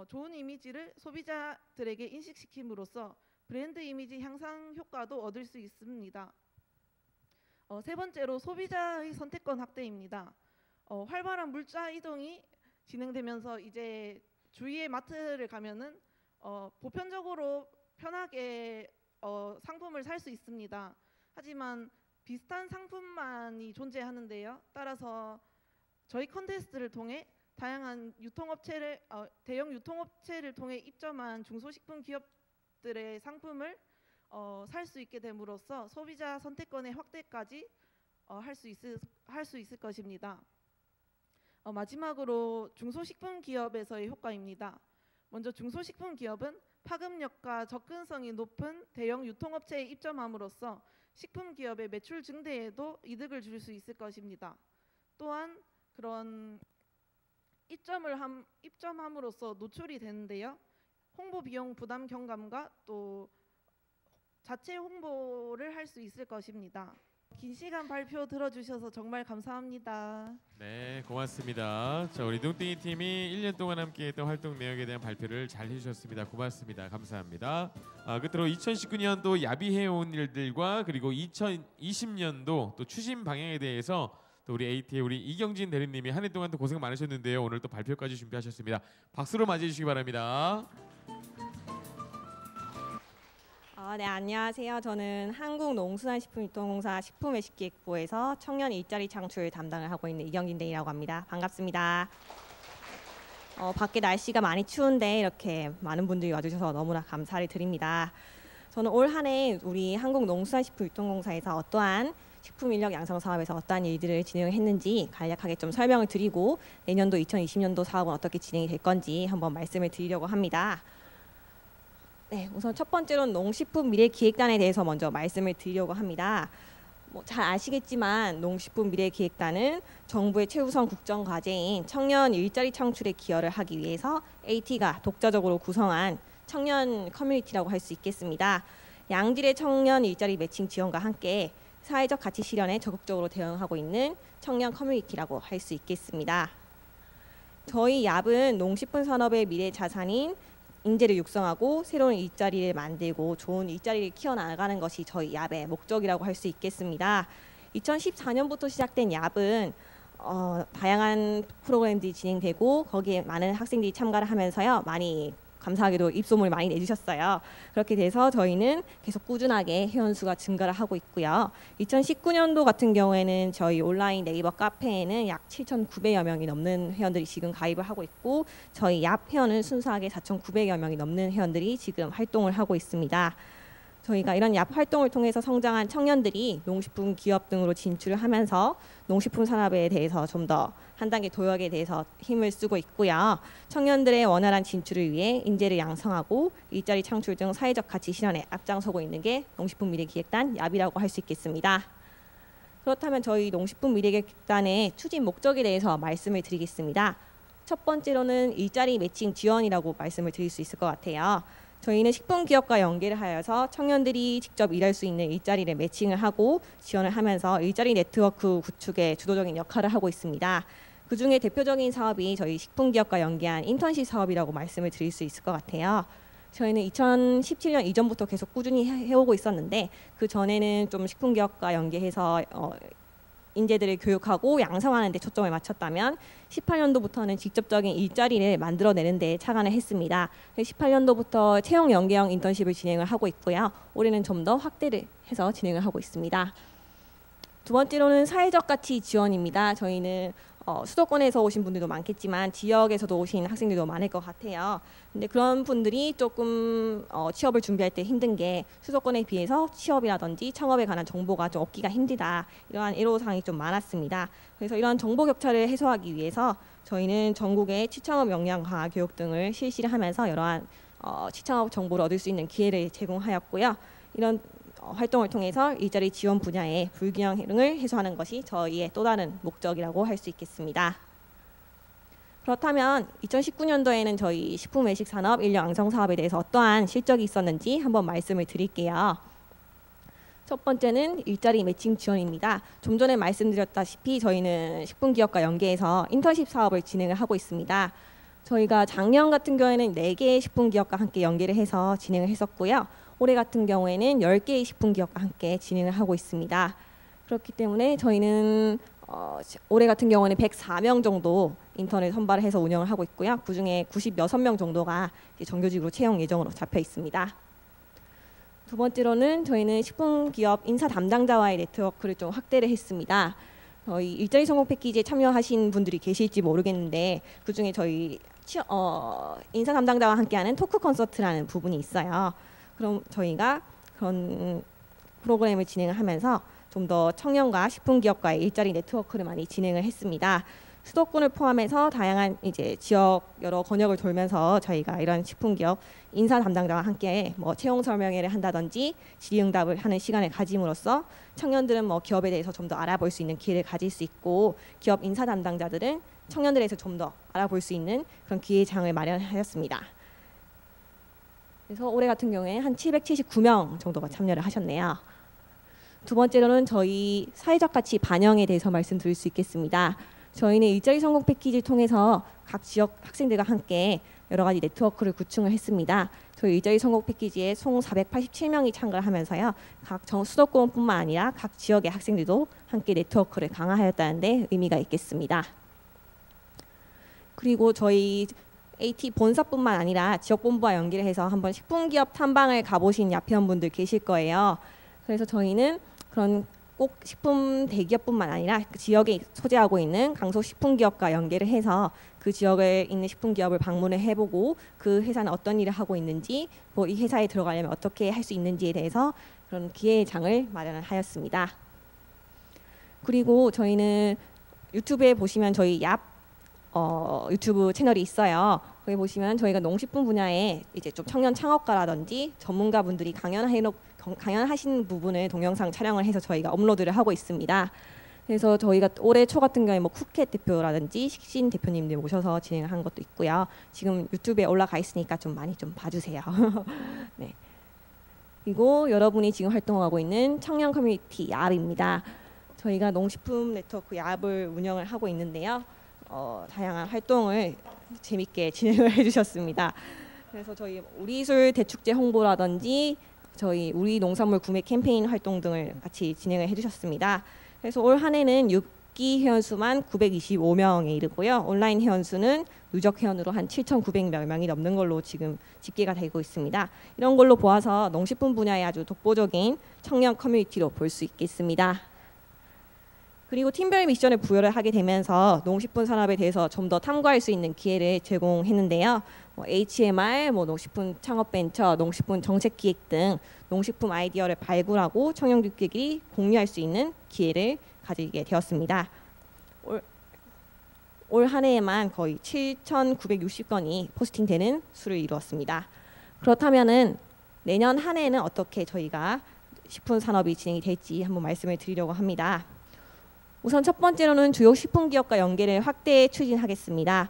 [SPEAKER 6] 좋은 이미지를 소비자들에게 인식시킴으로써 브랜드 이미지 향상 효과도 얻을 수 있습니다. 세 번째로 소비자의 선택권 확대입니다. 활발한 물자 이동이 진행되면서 이제 주위의 마트를 가면은 보편적으로 편하게 상품을 살 수 있습니다. 하지만 비슷한 상품만이 존재하는데요. 따라서 저희 컨테스트를 통해 다양한 대형 유통업체를 통해 입점한 중소식품 기업들의 상품을 살 수 있게 됨으로써 소비자 선택권의 확대까지 할 수 있을 것입니다. 마지막으로 중소식품 기업에서의 효과입니다. 먼저 중소식품 기업은 파급력과 접근성이 높은 대형 유통업체에 입점함으로써 식품 기업의 매출 증대에도 이득을 줄 수 있을 것입니다. 또한 그런 입점함으로써 노출이 되는데요. 홍보 비용 부담 경감과 또 자체 홍보를 할 수 있을 것입니다. 긴 시간 발표 들어주셔서 정말 감사합니다.
[SPEAKER 1] 네, 고맙습니다. 자, 우리 뚱땡이 팀이 1년 동안 함께했던 활동 내역에 대한 발표를 잘 해주셨습니다. 고맙습니다. 감사합니다. 끝으로 2019년도 야비해온 일들과 그리고 2020년도 또 추진 방향에 대해서 또 우리 AT의 우리 이경진 대리님이 한 해 동안 또 고생 많으셨는데요. 오늘 또 발표까지 준비하셨습니다. 박수로 맞이해 주시기 바랍니다.
[SPEAKER 7] 네, 안녕하세요. 저는 한국농수산식품유통공사 식품외식기획부에서 청년 일자리 창출 담당을 하고 있는 이경진 대리라고 합니다. 반갑습니다. 밖에 날씨가 많이 추운데 이렇게 많은 분들이 와주셔서 너무나 감사를 드립니다. 저는 올 한 해 우리 한국농수산식품유통공사에서 어떠한 식품인력 양성 사업에서 어떠한 일들을 진행했는지 간략하게 좀 설명을 드리고 내년도 2020년도 사업은 어떻게 진행이 될 건지 한번 말씀을 드리려고 합니다. 네, 우선 첫 번째로는 농식품 미래 기획단에 대해서 먼저 말씀을 드리려고 합니다. 잘 아시겠지만 농식품 미래 기획단은 정부의 최우선 국정 과제인 청년 일자리 창출에 기여를 하기 위해서 AT가 독자적으로 구성한 청년 커뮤니티라고 할 수 있겠습니다. 양질의 청년 일자리 매칭 지원과 함께 사회적 가치 실현에 적극적으로 대응하고 있는 청년 커뮤니티라고 할 수 있겠습니다. 저희 얍은 농식품 산업의 미래 자산인 인재를 육성하고 새로운 일자리를 만들고 좋은 일자리를 키워나가는 것이 저희 얍의 목적이라고 할 수 있겠습니다. 2014년부터 시작된 얍은 다양한 프로그램들이 진행되고 거기에 많은 학생들이 참가를 하면서요. 많이 감사하게도 입소문을 많이 내주셨어요. 그렇게 돼서 저희는 계속 꾸준하게 회원수가 증가를 하고 있고요. 2019년도 같은 경우에는 저희 온라인 네이버 카페에는 약 7,900여 명이 넘는 회원들이 지금 가입을 하고 있고 저희 얍 회원은 순수하게 4,900여 명이 넘는 회원들이 지금 활동을 하고 있습니다. 저희가 이런 얍 활동을 통해서 성장한 청년들이 농식품 기업 등으로 진출을 하면서 농식품 산업에 대해서 좀 더 한 단계 도약에 대해서 힘을 쓰고 있고요. 청년들의 원활한 진출을 위해 인재를 양성하고 일자리 창출 등 사회적 가치 실현에 앞장서고 있는 게 농식품 미래기획단 얍이라고 할 수 있겠습니다. 그렇다면 저희 농식품 미래기획단의 추진 목적에 대해서 말씀을 드리겠습니다. 첫 번째로는 일자리 매칭 지원이라고 말씀을 드릴 수 있을 것 같아요. 저희는 식품기업과 연계를 하여서 청년들이 직접 일할 수 있는 일자리를 매칭을 하고 지원을 하면서 일자리 네트워크 구축에 주도적인 역할을 하고 있습니다. 그중에 대표적인 사업이 저희 식품기업과 연계한 인턴십 사업이라고 말씀을 드릴 수 있을 것 같아요. 저희는 2017년 이전부터 계속 꾸준히 해오고 있었는데 그 전에는 좀 식품기업과 연계해서 인재들을 교육하고 양성하는 데 초점을 맞췄다면 18년도부터는 직접적인 일자리를 만들어내는 데 착안을 했습니다. 18년도부터 채용 연계형 인턴십을 진행을 하고 있고요. 올해는 좀 더 확대를 해서 진행을 하고 있습니다. 두 번째로는 사회적 가치 지원입니다. 저희는 수도권에서 오신 분들도 많겠지만 지역에서도 오신 학생들도 많을 것 같아요. 근데 그런 분들이 조금 취업을 준비할 때 힘든 게 수도권에 비해서 취업이라든지 창업에 관한 정보가 좀 얻기가 힘들다. 이러한 애로사항이 좀 많았습니다. 그래서 이러한 정보 격차를 해소하기 위해서 저희는 전국의 취창업 역량 강화 교육 등을 실시를 하면서 여러한 취창업 정보를 얻을 수 있는 기회를 제공하였고요. 이런 활동을 통해서 일자리 지원 분야의 불균형을 해소하는 것이 저희의 또 다른 목적이라고 할 수 있겠습니다. 그렇다면 2019년도에는 저희 식품 외식 산업 인력 양성 사업에 대해서 어떠한 실적이 있었는지 한번 말씀을 드릴게요. 첫 번째는 일자리 매칭 지원입니다. 좀 전에 말씀드렸다시피 저희는 식품기업과 연계해서 인턴십 사업을 진행을 하고 있습니다. 저희가 작년 같은 경우에는 4개의 식품기업과 함께 연계를 해서 진행을 했었고요. 올해 같은 경우에는 10개의 식품기업과 함께 진행을 하고 있습니다. 그렇기 때문에 저희는 올해 같은 경우는 104명 정도 인턴을 선발을 해서 운영을 하고 있고요. 그중에 96명 정도가 정규직으로 채용 예정으로 잡혀 있습니다. 두 번째로는 저희는 식품기업 인사 담당자와의 네트워크를 좀 확대를 했습니다. 저희 일자리 성공 패키지에 참여하신 분들이 계실지 모르겠는데 그중에 저희 인사 담당자와 함께하는 토크 콘서트라는 부분이 있어요. 그럼 저희가 그런 프로그램을 진행을 하면서 좀 더 청년과 식품기업과의 일자리 네트워크를 많이 진행을 했습니다. 수도권을 포함해서 다양한 이제 지역 여러 권역을 돌면서 저희가 이런 식품기업 인사 담당자와 함께 채용 설명회를 한다든지 질의응답을 하는 시간을 가짐으로써 청년들은 기업에 대해서 좀 더 알아볼 수 있는 기회를 가질 수 있고 기업 인사 담당자들은 청년들에 대해서 좀 더 알아볼 수 있는 그런 기회장을 마련하였습니다. 그래서 올해 같은 경우에 한 779명 정도가 참여를 하셨네요. 두 번째로는 저희 사회적 가치 반영에 대해서 말씀드릴 수 있겠습니다. 저희는 일자리 성공 패키지를 통해서 각 지역 학생들과 함께 여러 가지 네트워크를 구축을 했습니다. 저희 일자리 성공 패키지에 총 487명이 참가를 하면서요. 각 수도권뿐만 아니라 각 지역의 학생들도 함께 네트워크를 강화하였다는 데 의미가 있겠습니다. 그리고 저희 AT 본사뿐만 아니라 지역본부와 연계를 해서 한번 식품기업 탐방을 가보신 야피원분들 계실 거예요. 그래서 저희는 그런 꼭 식품 대기업뿐만 아니라 그 지역에 소재하고 있는 강소식품기업과 연계를 해서 그 지역에 있는 식품기업을 방문을 해보고 그 회사는 어떤 일을 하고 있는지 이 회사에 들어가려면 어떻게 할 수 있는지에 대해서 그런 기회장을 마련을 하였습니다. 그리고 저희는 유튜브에 보시면 저희 얍 유튜브 채널이 있어요. 거기 보시면 저희가 농식품 분야에 이제 좀 청년 창업가라든지 전문가분들이 강연하신 부분을 동영상 촬영을 해서 저희가 업로드를 하고 있습니다. 그래서 저희가 올해 초 같은 경우에 뭐 쿠켓 대표라든지 식신 대표님들 모셔서 진행을 한 것도 있고요. 지금 유튜브에 올라가 있으니까 좀 많이 좀 봐주세요. 네. 그리고 여러분이 지금 활동하고 있는 청년 커뮤니티 야합입니다. 저희가 농식품 네트워크 야합을 운영을 하고 있는데요. 다양한 활동을 재밌게 진행을 해주셨습니다. 그래서 저희 우리술 대축제 홍보라든지 저희 우리 농산물 구매 캠페인 활동 등을 같이 진행을 해주셨습니다. 그래서 올 한 해는 6기 회원수만 925명에 이르고요. 온라인 회원수는 누적 회원으로 한 7,900여 명이 넘는 걸로 지금 집계가 되고 있습니다. 이런 걸로 보아서 농식품 분야의 아주 독보적인 청년 커뮤니티로 볼 수 있겠습니다. 그리고 팀별 미션을 부여를 하게 되면서 농식품 산업에 대해서 좀 더 탐구할 수 있는 기회를 제공했는데요. HMR, 농식품 창업벤처, 농식품 정책기획 등 농식품 아이디어를 발굴하고 청년들끼리 공유할 수 있는 기회를 가지게 되었습니다. 올 한 해에만 거의 7,960건이 포스팅되는 수를 이루었습니다. 그렇다면은 내년 한 해는 어떻게 저희가 식품 산업이 진행이 될지 한번 말씀을 드리려고 합니다. 우선 첫 번째로는 주요 식품 기업과 연계를 확대 추진하겠습니다.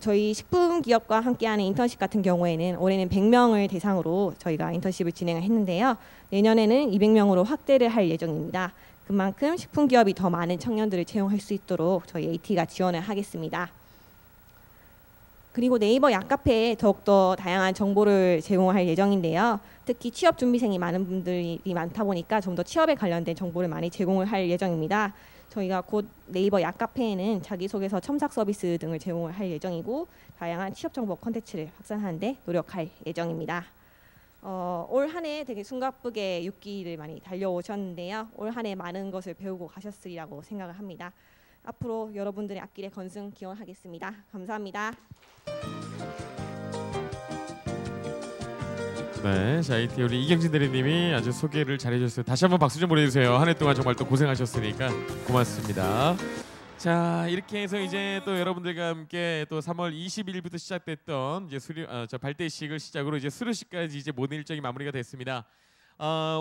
[SPEAKER 7] 저희 식품 기업과 함께하는 인턴십 같은 경우에는 올해는 100명을 대상으로 저희가 인턴십을 진행을 했는데요. 내년에는 200명으로 확대를 할 예정입니다. 그만큼 식품 기업이 더 많은 청년들을 채용할 수 있도록 저희 AT가 지원을 하겠습니다. 그리고 네이버 약카페에 더욱더 다양한 정보를 제공할 예정인데요. 특히 취업 준비생이 많은 분들이 많다 보니까 좀 더 취업에 관련된 정보를 많이 제공을 할 예정입니다. 저희가 곧 네이버 약카페에는 자기소개서 첨삭 서비스 등을 제공을 할 예정이고 다양한 취업 정보 콘텐츠를 확산하는 데 노력할 예정입니다. 올 한 해 되게 숨가쁘게 6기를 많이 달려오셨는데요. 올 한 해 많은 것을 배우고 가셨으리라고 생각을 합니다. 앞으로 여러분들의 앞길에 건승 기원하겠습니다. 감사합니다.
[SPEAKER 1] 네, 자, IT 우리 이경진 대리님이 아주 소개를 잘해주셨어요. 다시 한번 박수 좀 보내주세요. 한 해 동안 정말 또 고생하셨으니까 고맙습니다. 자, 이렇게 해서 이제 또 여러분들과 함께 또 3월 20일부터 시작됐던 이제 발대식을 시작으로 이제 수료식까지 이제 모든 일정이 마무리가 됐습니다.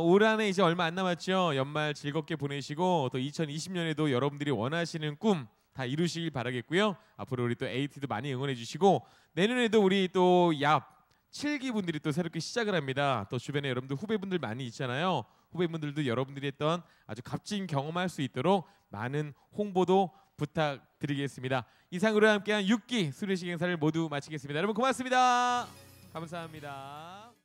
[SPEAKER 1] 올 한 해 이제 얼마 안 남았죠. 연말 즐겁게 보내시고 또 2020년에도 여러분들이 원하시는 꿈 다 이루시길 바라겠고요. 앞으로 우리 또 AT도 많이 응원해 주시고 내년에도 우리 또 얍 7기 분들이 또 새롭게 시작을 합니다. 또 주변에 여러분들 후배분들 많이 있잖아요. 후배분들도 여러분들이 했던 아주 값진 경험할 수 있도록 많은 홍보도 부탁드리겠습니다. 이상으로 함께한 6기 수료식 행사를 모두 마치겠습니다. 여러분 고맙습니다. 감사합니다.